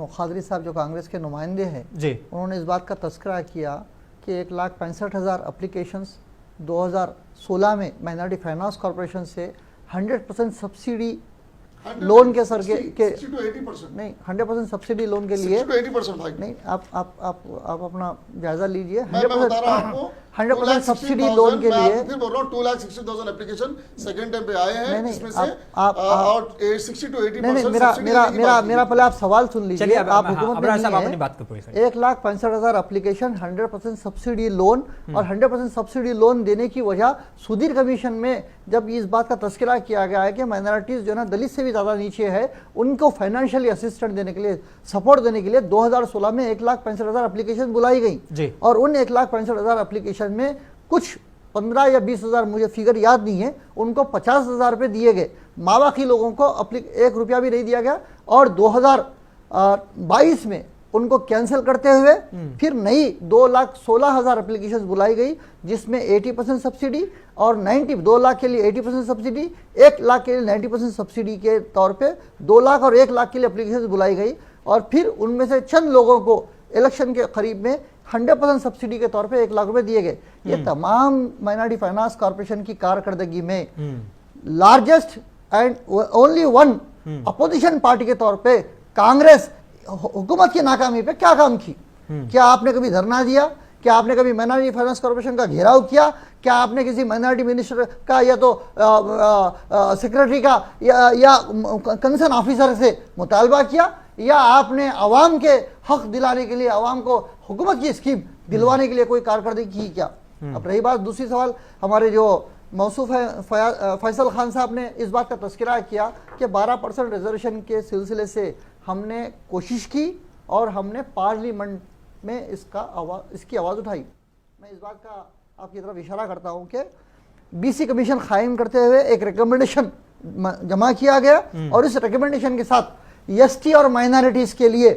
खादरी साहब जो कांग्रेस के नुमाइंदे हैं जी, उन्होंने इस बात का तस्करा किया कि 1,65,000 एप्लीकेशंस 2016 में माइनॉरिटी फाइनेंस कॉर्पोरेशन से 100% सब्सिडी लोन के सर के 60% नहीं 100% सब्सिडी लोन के लिए 80% भाई नहीं, आप अपना जायजा लीजिए। 100% सब्सिडी लोन के लिए, फिर बोल रहा हूं 2,60,000 एप्लीकेशन सेकंड टाइम पे आए हैं, जिसमें से और 60 to 80% मेरा पहले आप सवाल सुन लीजिए। आप हुकूमत में अपनी बात को पूरी करिए। 1,65,000 एप्लीकेशन 100% सब्सिडी लोन, और 100% सब्सिडी लोन देने की वजह सुधीर कमीशन में जब इस बात का तस्करा किया गया है कि माइनॉरिटीज जो ना दलित से भी ज़्यादा नीचे है, उनको फाइनेंशियली असिस्टेंट देने के लिए, सपोर्ट देने के लिए 2016 में 1,65,000 एप्लीकेशन बुलाई गई, और उन 1,65,000 एप्लीकेशन में कुछ 15 या 20,000, मुझे फिगर याद नहीं है, उनको 50,000 रुपये दिए गए। मावाकी लोगों को 1 रुपया भी नहीं दिया गया, और 2022 में उनको कैंसिल करते हुए फिर नई 2,16,000 एप्लीकेशन बुलाई गई, जिसमें 80% सब्सिडी और 2 लाख के लिए 80% सब्सिडी, 1 लाख के लिए 90% सब्सिडी के तौर पे 2 लाख और 1 लाख के लिए एप्लीकेशन बुलाई गई, और फिर उनमें से चंद लोगों को इलेक्शन के करीब में 100% सब्सिडी के तौर पे 1 लाख रुपए दिए गए। ये तमाम माइनॉरिटी फाइनेंस कॉर्पोरेशन की कारकर्दगी में largest and only one opposition party के तौर पे कांग्रेस हुकूमत की नाकामी पे क्या काम की? क्या आपने कभी धरना दिया? क्या आपने कभी माइनॉरिटी फाइनेंस कॉर्पोरेशन का घेराव किया? क्या आपने किसी माइनॉरिटी मिनिस्टर का या तो सेक्रेटरी का या कंसर्न ऑफिसर से मुतालबा किया? या आपने अवाम के हक दिलाने के लिए, अवाम को हुकूमत की स्कीम दिलवाने के लिए कोई कारकर्दगी की क्या? अब रही बात दूसरी सवाल, हमारे जो मौसूफ है फैसल खान साहब ने इस बात का तस्करा किया कि 12% रिजर्वेशन के सिलसिले से हमने कोशिश की और हमने पार्लियामेंट में इसकी आवाज़ उठाई। मैं इस बात का आपकी तरफ इशारा करता हूं कि बीसी कमीशन कायम करते हुए एक रिकमेंडेशन जमा किया गया और इस रिकमेंडेशन के साथ एसटी और माइनॉरिटीज के लिए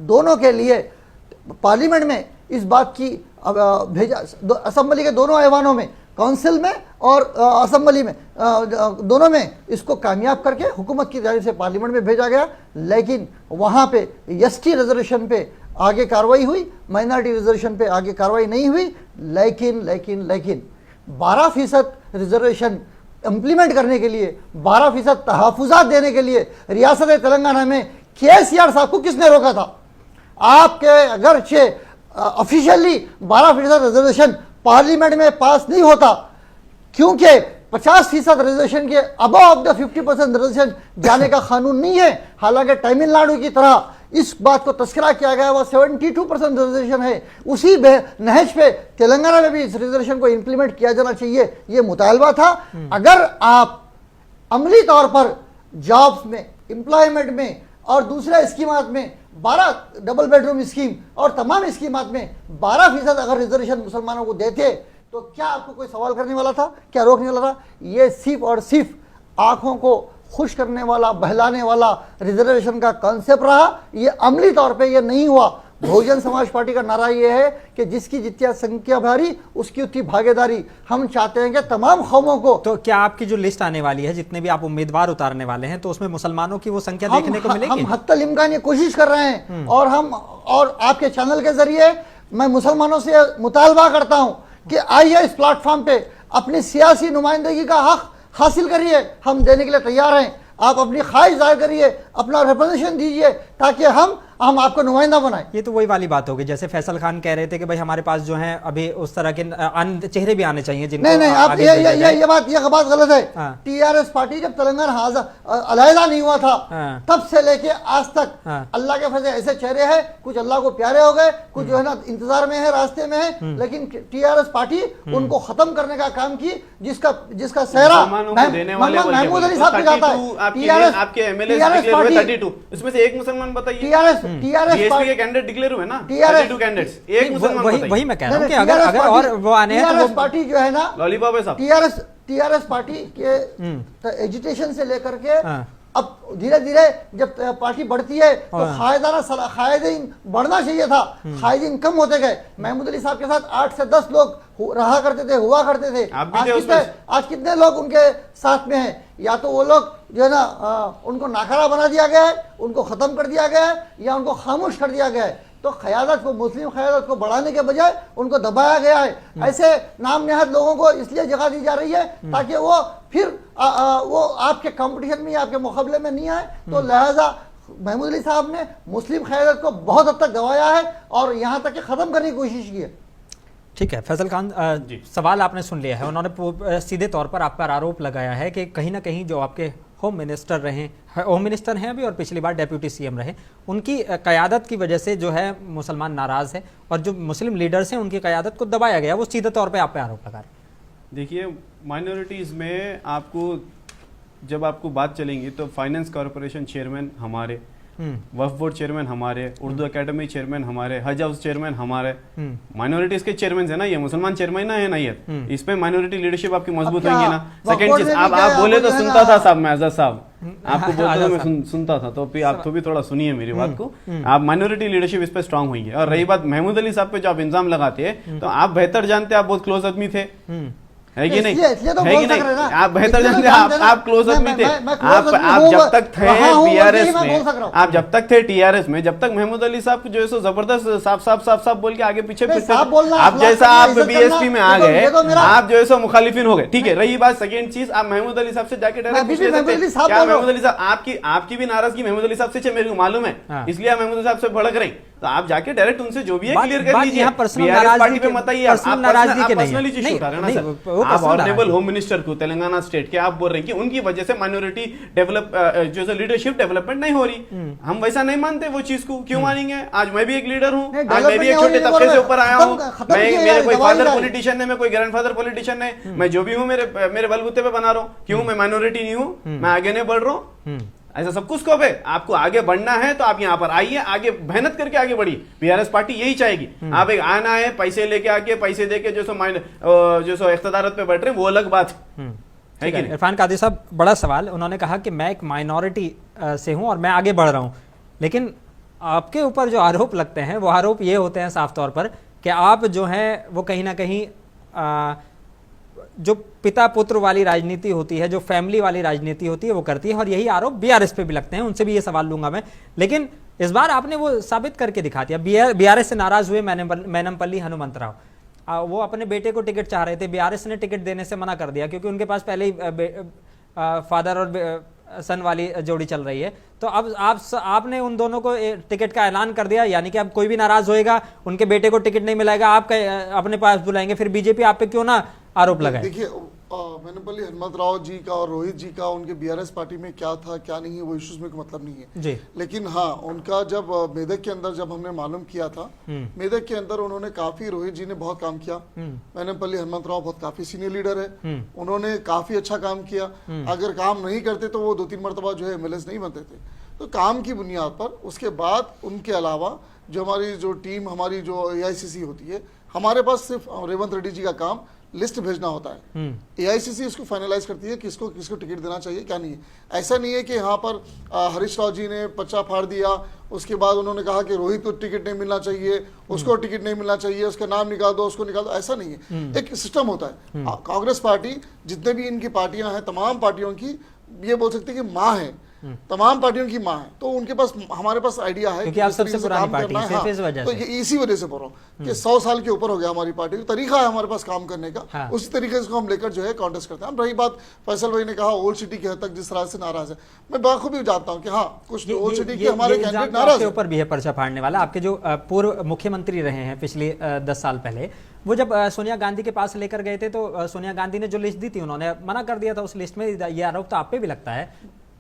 दोनों के लिए पार्लियामेंट में इस बात की भेजा, असेंबली के दोनों ऐवानों में, काउंसिल में और असेंबली में, दोनों में इसको कामयाब करके हुकूमत की जानिब से पार्लियामेंट में भेजा गया। लेकिन वहाँ पे एसटी रिजर्वेशन पे आगे कार्रवाई हुई, माइनॉरिटी रिजर्वेशन पे आगे कार्रवाई नहीं हुई। लेकिन 12% रिजर्वेशन इम्प्लीमेंट करने के लिए, 12% तहफुजात देने के लिए रियासत तेलंगाना में केसीआर साहब को किसने रोका था? आपके अगरचे ऑफिशियली 12% रिजर्वेशन पार्लियामेंट में पास नहीं होता क्योंकि 50% रिजर्वेशन के अबव द 50% रिजर्वेशन जाने का कानून नहीं है। हालांकि तमिलनाडु की तरह इस बात को तस्करा किया गया, वह 72% रिजर्वेशन है। उसी नहज पे तेलंगाना में भी इस रिजर्वेशन को इंप्लीमेंट किया जाना चाहिए, ये मुतालबा था। अगर आप अमली तौर पर जॉब्स में, एम्प्लॉयमेंट में और दूसरे स्कीमात में 12 डबल बेडरूम स्कीम और तमाम स्कीमात में 12% अगर रिजर्वेशन मुसलमानों को देते तो क्या आपको कोई सवाल करने वाला था? क्या रोकने वाला था? ये सिर्फ और सिर्फ आंखों को खुश करने वाला, बहलाने वाला रिजर्वेशन का कॉन्सेप्ट रहा। ये अमली तौर पे ये नहीं हुआ। बहुजन समाज पार्टी का नारा ये है कि जिसकी जितनी संख्या भारी उसकी उतनी भागीदारी। हम चाहते हैं कि तमाम कौमों को। तो क्या आपकी जो लिस्ट आने वाली है, जितने भी आप उम्मीदवार उतारने वाले हैं, तो उसमें मुसलमानों की वो संख्या देखने को मिलेगी? हम हत्तल इम्कानी कोशिश कर रहे हैं और आपके चैनल के जरिए मैं मुसलमानों से मुतालबा करता हूं कि आइए इस प्लेटफॉर्म पे अपनी सियासी नुमाइंदगी का हक हासिल करिए। हम देने के लिए तैयार हैं। आप अपनी ख्वाहिश जाहिर करिए, अपना रिप्रेजेंटेशन दीजिए ताकि हम आपको नुमाइंदा बनाएं। ये तो वही वाली बात होगी जैसे फैसल खान कह रहे थे कि भाई हमारे पास जो है अभी उस तरह के चेहरे भी आने चाहिए जिनको नहीं आप ये बात गलत है। टीआरएस पार्टी जब तेलंगाना अलहदा नहीं हुआ था तब से लेके आज तक अल्लाह के फजल ऐसे चेहरे हैं, कुछ अल्लाह को प्यारे हो गए, कुछ जो है ना इंतजार में है, रास्ते में है। लेकिन टीआरएस पार्टी उनको खत्म करने का काम की जिसका सेहरा महमूद अली साहब पे जाता है। आपके एमएलए डिक्लेयर हुए 32, इसमें से एक मुसलमान बताइए। टीआरएस के कैंडिडेट डिक्लेयर हुए ना 32 कैंडिडेट्स, एक मुसलमान बताइए। वही मैं कह रहा हूं कि अगर और वो आने हैं तो वो पार्टी जो है ना लॉलीपॉप है साहब। टीआरएस पार्टी के एजुटेशन से लेकर के अब धीरे धीरे जब पार्टी बढ़ती है तो कायदीन बढ़ना चाहिए था, कायदीन कम होते गए। महमूद अली साहब के साथ 8 से 10 लोग रहा करते थे, हुआ करते थे। आज कितने लोग उनके साथ में हैं? या तो वो लोग जो है ना उनको नाकारा बना दिया गया है, उनको खत्म कर दिया गया है, या उनको खामोश कर दिया गया है। तो क़यादत को, मुस्लिम क़यादत को बढ़ाने के बजाय उनको दबाया गया है। ऐसे नाम नेहाद लोगों को इसलिए जगह दी जा रही है ताकि वो फिर वो आपके कंपटीशन में, आपके मुकाबले में नहीं आए। तो लिहाजा महमूद अली साहब ने मुस्लिम क़यादत को बहुत हद तक दबाया है और यहाँ तक कि ख़त्म करने की कोशिश की है। ठीक है फैसल खान, सवाल आपने सुन लिया है। उन्होंने सीधे तौर पर आप पर आरोप लगाया है कि कहीं ना कहीं जो आपके होम मिनिस्टर हैं अभी और पिछली बार डेप्यूटी सीएम रहे, उनकी क़यादत की वजह से जो है मुसलमान नाराज है और जो मुस्लिम लीडर्स हैं उनकी क़यादत को दबाया गया। वो सीधे तौर पे आप पे आरोप लगा रहे हैं। देखिए, माइनॉरिटीज़ में आपको जब आपको बात चलेंगी तो फाइनेंस कॉरपोरेशन चेयरमैन हमारे, वक्फ बोर्ड चेयरमैन हमारे, उर्दू एकेडमी चेयरमैन हमारे, हज हाउस चेयरमैन हमारे, माइनॉरिटीज के चेयरमैन है ना, ये मुसलमान चेयरमैन है ना, ये इसमें माइनॉरिटी लीडरशिप आपकी मजबूत होंगी ना। सेकंड चीज, आप बोले तो सुनता था साहब, मैं आजाद साहब आपको बोलते तो मैं सुनता था, तो आप तो भी थोड़ा सुनिए मेरी बात को। आप माइनॉरिटी लीडरशिप इस पे स्ट्रांग होंगी। और रही बात महमूद अली साहब पे जो आप इंजाम लगाते हैं, तो आप बेहतर जानते हैं, आप बहुत क्लोज आदमी थे, है कि नहीं? है कि नहीं? आप बेहतर जानते हैं, आप क्लोज आदमी थे। आप जब तक थे बीआरएस में, आप जब तक थे टीआरएस में, जब तक महमूद अली साहब जो है सो जबरदस्त साफ बोल के आगे पीछे आप जैसा आप बीएसपी में आ गए, आप जो है सो मुखालिफिन हो गए। ठीक है, रही बात सेकंड चीज, आप महमूद अली साहब से जाके डायरेक्ट पूछ लेते थे क्या महमूद अली साहब, आपकी भी नाराजगी महमूद अली साहब से मेरे को मालूम है, इसलिए आप महमूद अली साहब से भड़क रहे। तो आप जाके डायरेक्ट उनसे जो भी है क्लियर कर लीजिए। बीआरएस पार्टी पे मत आइए, आप पर्सनली इशू उठा रहे हैं ना सर। आप ऑनरेबल होम मिनिस्टर को तेलंगाना स्टेट के आप बोल रहे हैं कि उनकी वजह से माइनॉरिटी डेवलप जो है लीडरशिप डेवलपमेंट नहीं हो रही। हम वैसा नहीं मानते वो चीज को, क्यों मानेंगे? आज मैं भी एक लीडर हूँ, आज मैं भी एक छोटे तबके से ऊपर आया हूँ। मेरे कोई फादर पॉलिटिशियन है, मैं कोई ग्रैंडफादर पॉलिटिशियन है, मैं जो भी हूँ मेरे बलबूते पे बना रहा हूँ। क्यों मैं माइनॉरिटी नहीं हूँ? मैं आगे नहीं बढ़ रहा हूँ। ऐसा सबको स्कोप है। आपको आगे बढ़ना है तो आप यहाँ पर आइए, आगे मेहनत करके आगे बढ़िए। बीआरएस पार्टी यही चाहेगी। आप एक आना है, पैसे लेके आके, पैसे देके जो सो इख्तियारत पे बैठ रहे हैं, वो अलग बात है कि नहीं? इरफान कादरी साहब, बड़ा सवाल, उन्होंने कहा कि मैं एक माइनॉरिटी से हूं और मैं आगे बढ़ रहा हूं, लेकिन आपके ऊपर जो आरोप लगते हैं वो आरोप ये होते हैं साफ तौर पर कि आप जो है वो कहीं ना कहीं जो पिता पुत्र वाली राजनीति होती है, जो फैमिली वाली राजनीति होती है, वो करती है, और यही आरोप बीआरएस पे भी लगते हैं। उनसे भी ये सवाल लूंगा मैं, लेकिन इस बार आपने वो साबित करके दिखा दिया। बीआरएस से नाराज हुए मैनमपल्ली हनुमंतराव, वो अपने बेटे को टिकट चाह रहे थे, बीआरएस ने टिकट देने से मना कर दिया क्योंकि उनके पास पहले ही फादर और सन वाली जोड़ी चल रही है। तो अब आपने उन दोनों को टिकट का ऐलान कर दिया, यानी कि अब कोई भी नाराज होएगा, उनके बेटे को टिकट नहीं मिलेगा, आप अपने पास बुलाएंगे, फिर बीजेपी आप पे क्यों ना आरोप लगाए? देखिए, मैनपल्ली हनुमंतराव जी का और रोहित जी का उनके बीआरएस पार्टी में क्या था क्या नहीं है, वो इश्यूज में कोई मतलब नहीं है जी। लेकिन हाँ, उनका जब मेदक के अंदर जब हमने मालूम किया था, मेदक के अंदर उन्होंने काफी, रोहित जी ने बहुत काम किया। मैनपल्ली हनुमंतराव बहुत काफी सीनियर लीडर है, उन्होंने काफी अच्छा काम किया। अगर काम नहीं करते तो वो 2-3 मरतबा जो है एमएलए नहीं बनते थे। तो काम की बुनियाद पर उसके बाद उनके अलावा जो हमारी जो टीम, हमारी जो एआईसीसी होती है, हमारे पास सिर्फ रेवंत रेड्डी जी का काम लिस्ट भेजना होता है। एआईसीसी इसको फाइनलाइज करती है किसको किसको टिकट देना चाहिए क्या नहीं है। ऐसा नहीं है कि यहाँ पर हरीश राव जी ने पर्चा फाड़ दिया, उसके बाद उन्होंने कहा कि रोहित को टिकट नहीं मिलना चाहिए, उसको टिकट नहीं मिलना चाहिए, उसका नाम निकाल दो, उसको निकाल दो। ऐसा नहीं है, एक सिस्टम होता है। कांग्रेस पार्टी, जितने भी इनकी पार्टियां हैं, तमाम पार्टियों की ये बोल सकते हैं कि माँ है, तमाम पार्टियों की माँ है। तो उनके पास, हमारे पास आइडिया है क्योंकि आप सबसे पुरानी पार्टी है, सिर्फ इस वजह तो से। इसी वजह से बोल रहा हूँ कि 100 साल के ऊपर हो गया हमारी पार्टी, तरीका है हमारे पास काम करने का। हाँ। उसी तरीके से हम लेकर जो है कॉन्टेस्ट करते हैं। रही बात फैसल भाई ने कहा ओल्ड सिटी के हद तक जिस तरह से नाराज है, मैं बखूबी जानता हूँ कि हाँ, कुछ ओल्ड सिटी के हमारे कैंडिडेट नाराज है। ऊपर भी है पर्चा फाड़ने वाला। आपके जो पूर्व मुख्यमंत्री रहे हैं पिछले 10 साल पहले, वो जब सोनिया गांधी के पास लेकर गए थे तो सोनिया गांधी ने जो लिस्ट दी थी, उन्होंने मना कर दिया था उस लिस्ट में। ये आरोप तो आप पे भी लगता है?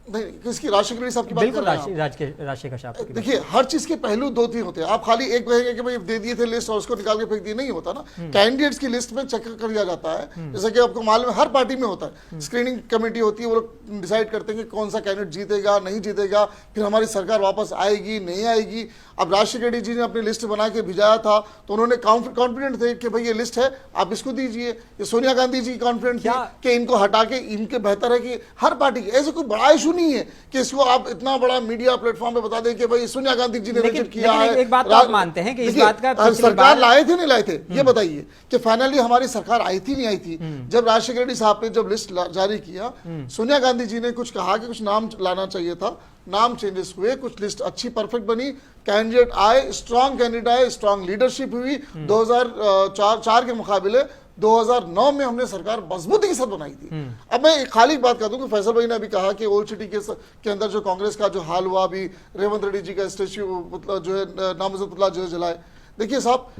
नहीं, किसकी? राजशेखर रेड्डी साहब की बात कर रहे हैं? राजशेखर साहब की। देखिए, हर चीज के पहलू 2-3 होते हैं। आप खाली एक कहेंगे कि भाई दे दिए थे लिस्ट और उसको निकाल के फेंक दिए, नहीं होता ना। कैंडिडेट्स की लिस्ट में चेक कर दिया जाता है, जैसे कि आपको मालूम है हर पार्टी में होता है। स्क्रीनिंग कमेटी होती है, वो लोग डिसाइड करते हैं कि कौन सा कैंडिडेट जीतेगा नहीं जीतेगा, फिर हमारी सरकार वापस आएगी नहीं आएगी। अब राजशेखर रेड्डी जी ने अपनी लिस्ट बना के भिजाया था तो उन्होंने कॉन्फिडेंट थे कि भाई ये लिस्ट है, आप इसको दीजिए। ये सोनिया गांधी जी कॉन्फिडेंट थे कि इनको हटा के इनके बेहतर है कि हर पार्टी की, ऐसे कोई बड़ा इशू नहीं है कि इसको आप इतना बड़ा मीडिया प्लेटफॉर्म पे बता दें कि भाई सोनिया गांधी जी ने रिजेक्ट किया है। एक बात आप मानते हैं कि इस बात का सरकार लाए थे नहीं लाए थे, ये बताइए कि फाइनली हमारी सरकार आई थी नहीं आई थी? जब राजशेखर रेड्डी साहब ने जब लिस्ट जारी किया, सोनिया गांधी जी ने कुछ कहा कि कुछ नाम लाना चाहिए था, नाम चेंजेस हुए, कुछ लिस्ट अच्छी परफेक्ट बनी, कैंडिडेट आए, स्ट्रांग कैंडिडेट आए, स्ट्रांग लीडरशिप हुई। 2004 के मुकाबले 2009 में हमने सरकार मजबूती के साथ बनाई थी। अब मैं खाली बात कर दूं कि फैसल भाई ने अभी कहा कि ओल्ड सिटी के अंदर जो कांग्रेस का जो हाल हुआ, अभी रेवंत रेड्डी जी का स्टेच्यू पुतला जो है, नामजद पुतला जो है जलाए। देखिए साहब,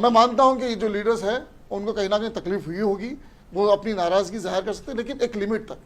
मैं मानता हूं कि जो लीडर्स हैं उनको कहीं ना कहीं तकलीफ हुई होगी, वो अपनी नाराजगी जाहिर कर सकते हैं, लेकिन एक लिमिट तक।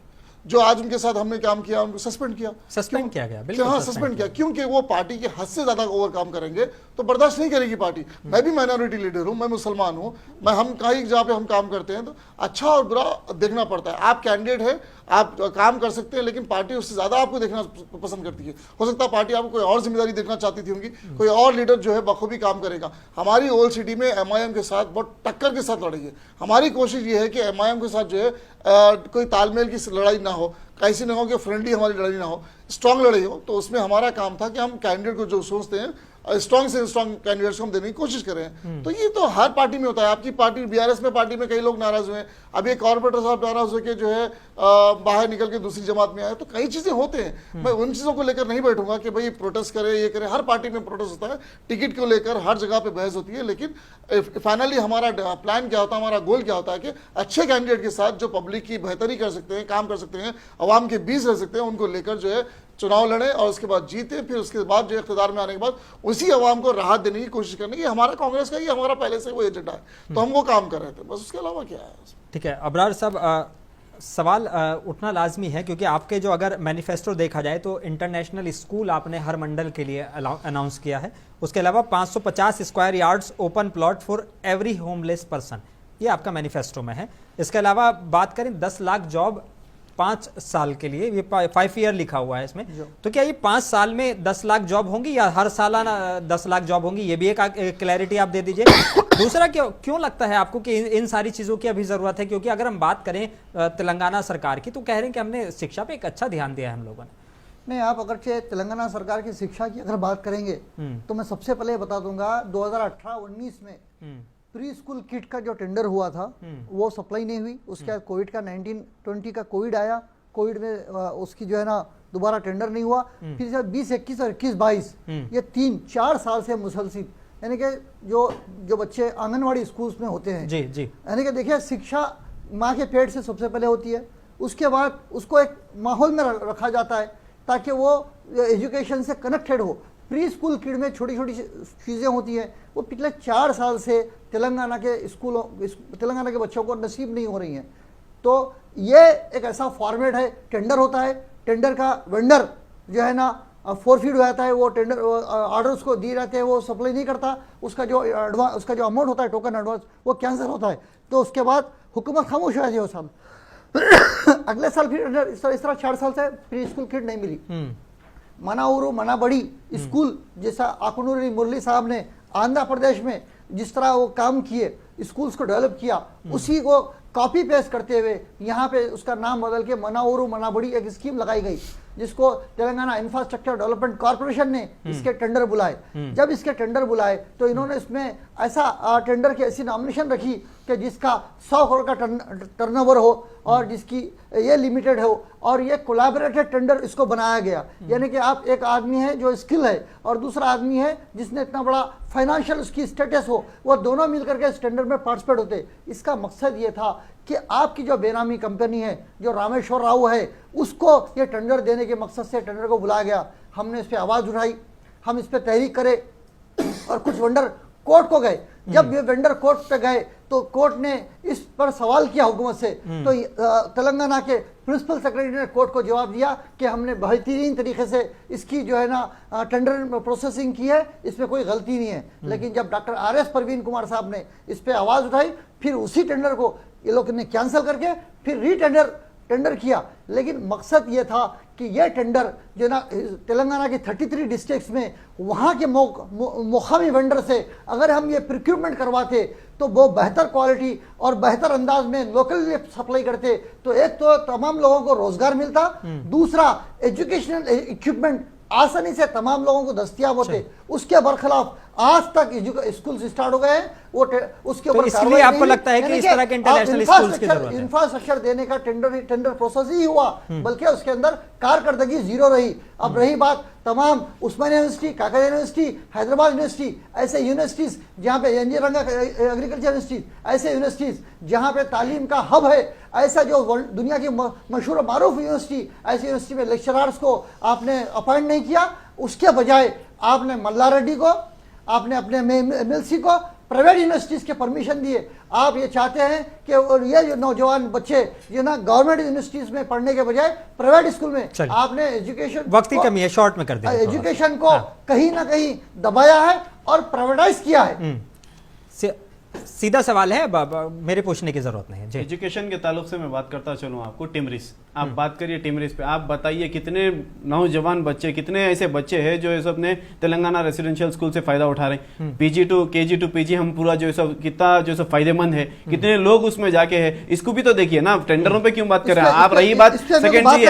जो आज उनके साथ हमने काम किया, उनको सस्पेंड किया गया, बिल्कुल हाँ, सस्पेंड किया, क्योंकि वो पार्टी के हद से ज्यादा ओवर काम करेंगे तो बर्दाश्त नहीं करेगी पार्टी। मैं भी माइनॉरिटी लीडर हूं, मैं मुसलमान हूं, मैं हम कहीं जहाँ पे हम काम करते हैं तो अच्छा और बुरा देखना पड़ता है। आप कैंडिडेट है, आप काम कर सकते हैं, लेकिन पार्टी उससे ज्यादा आपको देखना पसंद करती है। हो सकता है पार्टी आपको कोई और जिम्मेदारी देखना चाहती थी होंगी, कोई और लीडर जो है बखूबी काम करेगा। हमारी ओल्ड सिटी में एमआईएम के साथ बहुत टक्कर के साथ लड़ेगी। हमारी कोशिश ये है कि एमआईएम के साथ जो है कोई तालमेल की लड़ाई ना हो, कैसी ना हो कि फ्रेंडली हमारी लड़ाई ना हो, स्ट्रांग लड़ाई हो। तो उसमें हमारा काम था कि हम कैंडिडेट को जो सोचते हैं, स्ट्रांग से स्ट्रांग कैंडिडेट्स को हम देने की कोशिश करें। तो ये तो हर पार्टी में होता है। आपकी पार्टी बीआरएस में पार्टी में कई लोग नाराज हुए हैं, अब ये कॉर्पोरेटर साहब नाराज होकर जो है बाहर निकल के दूसरी जमात में आए, तो कई चीजें होते हैं। मैं उन चीजों को लेकर नहीं बैठूंगा कि भाई प्रोटेस्ट करे ये करे, हर पार्टी में प्रोटेस्ट होता है, टिकट को लेकर हर जगह पे बहस होती है। लेकिन फाइनली हमारा प्लान क्या होता है, हमारा गोल क्या होता है कि अच्छे कैंडिडेट के साथ जो पब्लिक की बेहतरी कर सकते हैं, काम कर सकते हैं, अवाम के बीच रह सकते हैं, उनको लेकर जो है चुनाव लड़े और उसके बाद जीते। फिर उसके बाद जो इख्तियार में आने के बाद उसी अवाम को राहत देने की कोशिश करने की हमारा कांग्रेस का ही हमारा पहले से वो एजेंडा है। तो हम वो काम कर रहे थे, बस उसके अलावा क्या है। ठीक है अबरार साहब, सवाल उठना लाजमी है क्योंकि आपके जो अगर मैनिफेस्टो देखा जाए तो इंटरनेशनल स्कूल आपने हर मंडल के लिए अनाउंस किया है। उसके अलावा 550 square yards open plot for every homeless person, ये आपका मैनिफेस्टो में है। इसके अलावा बात करें 10 लाख जॉब 5 साल के लिए, ये 5 ईयर लिखा हुआ है इसमें, तो क्या ये 5 साल में 10 लाख जॉब होंगी या हर सालाना 10 लाख जॉब होंगी? ये भी एक क्लैरिटी आप दे दीजिए। दूसरा, क्यों लगता है आपको कि इन सारी चीजों की अभी जरूरत है? क्योंकि अगर हम बात करें तेलंगाना सरकार की, तो कह रहे हैं कि हमने शिक्षा पे एक अच्छा ध्यान दिया है हम लोगों ने। नहीं, आप अगरचे तेलंगाना सरकार की शिक्षा की अगर बात करेंगे तो मैं सबसे पहले बता दूंगा 2018-19 में प्री स्कूल किट का जो टेंडर हुआ था वो सप्लाई नहीं हुई। उसके बाद कोविड का 19-20 का कोविड आया, कोविड में उसकी जो है ना दोबारा टेंडर नहीं हुआ। फिर जब 20-21 और 21-22 ये 3-4 साल से मुसलसिल, यानी कि जो बच्चे आंगनवाड़ी स्कूल्स में होते हैं, जी जी, यानी कि देखिए शिक्षा माँ के पेट से सबसे पहले होती है, उसके बाद उसको एक माहौल में रखा जाता है ताकि वो एजुकेशन से कनेक्टेड हो। प्री स्कूल किड में छोटी छोटी चीज़ें होती हैं, वो पिछले 4 साल से तेलंगाना के बच्चों को नसीब नहीं हो रही हैं। तो ये एक ऐसा फॉर्मेट है, टेंडर होता है, टेंडर का वेंडर जो है ना फोरफीड हो जाता है, वो टेंडर ऑर्डर उसको दिए जाते हैं, वो सप्लाई नहीं करता, उसका जो अमाउंट होता है टोकन एडवांस वो कैंसिल होता है। तो उसके बाद हुकूमत खामोश हो जाती है वो साल। अगले साल फिर इस तरह 4 साल से प्री स्कूल किट नहीं मिली। मनाउरू मनाबड़ी स्कूल जैसा आकुनूरी मुरली साहब ने आंध्र प्रदेश में जिस तरह वो काम किए, स्कूल्स को डेवलप किया, उसी को कॉपी पेस्ट करते हुए यहाँ पे उसका नाम बदल के मनाउरू मनाबड़ी एक स्कीम लगाई गई, जिसको तेलंगाना इंफ्रास्ट्रक्चर डेवलपमेंट कॉर्पोरेशन ने इसके टेंडर बुलाए। जब इसके टेंडर बुलाए तो इन्होंने इसमें ऐसा टेंडर की ऐसी नॉमिनेशन रखी कि जिसका 100 करोड़ का टर्नओवर हो और जिसकी ये लिमिटेड हो, और ये कोलैबोरेटेड टेंडर इसको बनाया गया। यानी कि आप एक आदमी है जो स्किल है और दूसरा आदमी है जिसने इतना बड़ा फाइनेंशियल उसकी स्टेटस हो, वो दोनों मिलकर के इस टेंडर में पार्टिसिपेट होते। इसका मकसद ये था कि आपकी जो बेनामी कंपनी है जो रामेश्वर राव है, उसको ये टेंडर देने के मकसद से टेंडर को बुलाया गया। हमने इस पर आवाज़ उठाई, हम इस पर तहरीक करे और कुछ वेंडर कोर्ट को गए। जब ये वेंडर कोर्ट पे गए तो कोर्ट ने इस पर सवाल किया हुकूमत से, तो तेलंगाना के प्रिंसिपल सेक्रेटरी ने कोर्ट को जवाब दिया कि हमने बेहतरीन तरीके से इसकी जो है ना टेंडर प्रोसेसिंग की है, इसमें कोई गलती नहीं है। लेकिन जब डॉक्टर RS परवीन कुमार साहब ने इस पर आवाज़ उठाई, फिर उसी टेंडर को ये लोग ने कैंसिल करके फिर टेंडर किया। लेकिन मकसद ये था कि ये टेंडर जो ना तेलंगाना के 33 डिस्ट्रिक्ट्स में वहाँ के मुकामी वेंडर से अगर हम ये प्रोक्यूरमेंट करवाते तो वो बेहतर क्वालिटी और बेहतर अंदाज में लोकल सप्लाई करते, तो एक तो तमाम लोगों को रोजगार मिलता, दूसरा एजुकेशनल इक्विपमेंट आसानी से तमाम लोगों को दस्तयाब होते। उसके बरखिलाफ आज तक स्कूल स्टार्ट हो गए, वो उसके ऊपर इसलिए आपको लगता है कि इस तरह के इंटरनेशनल स्कूल्स की जरूरत है? इंफ्रास्ट्रक्चर देने का टेंडर प्रोसेस ही हुआ, बल्कि उसके अंदर कारकर्दगी जीरो रही। अब रही बात तमाम उस्मानिया यूनिवर्सिटी, काकड़ यूनिवर्सिटी, हैदराबाद यूनिवर्सिटी, ऐसे यूनिवर्सिटीज जहाँ पे NG रंगा एग्रीकल्चर यूनिवर्सिटी, ऐसे यूनिवर्सिटीज जहाँ पे तालीम का हब है, ऐसा जो दुनिया की मशहूर मारूफ यूनिवर्सिटी, ऐसी यूनिवर्सिटी में लेक्चरर्स को आपने अपॉइंट नहीं किया। उसके बजाय आपने मल्ला रेड्डी को, आपने अपने MLC को प्राइवेट यूनिवर्सिटीज के परमिशन दिए। आप ये चाहते हैं कि ये जो नौजवान बच्चे जो ना गवर्नमेंट यूनिवर्सिटीज में पढ़ने के बजाय प्राइवेट स्कूल में, आपने एजुकेशन, वक्त की कमी है, शॉर्ट में कर दिया, एजुकेशन को कहीं ना कहीं दबाया है और प्राइवेटाइज किया है। सीधा सवाल है, मेरे पूछने की जरूरत नहीं है। एजुकेशन के ताल्लुक से मैं बात करता चलूं आपको टिमरिस, आप बात करिए टिमरिस पे, आप बताइए कितने नौजवान बच्चे, कितने ऐसे बच्चे हैं जो इस अपने तेलंगाना रेसिडेंशियल स्कूल से फायदा उठा रहे हैं। PG to KG हम पूरा जो सब कितना जो सब फायदेमंद है, कितने लोग उसमें जाके है, इसको भी तो देखिए ना। टेंडरों पे क्यों बात कर रहे हैं आप? रही बात सेकेंड जी,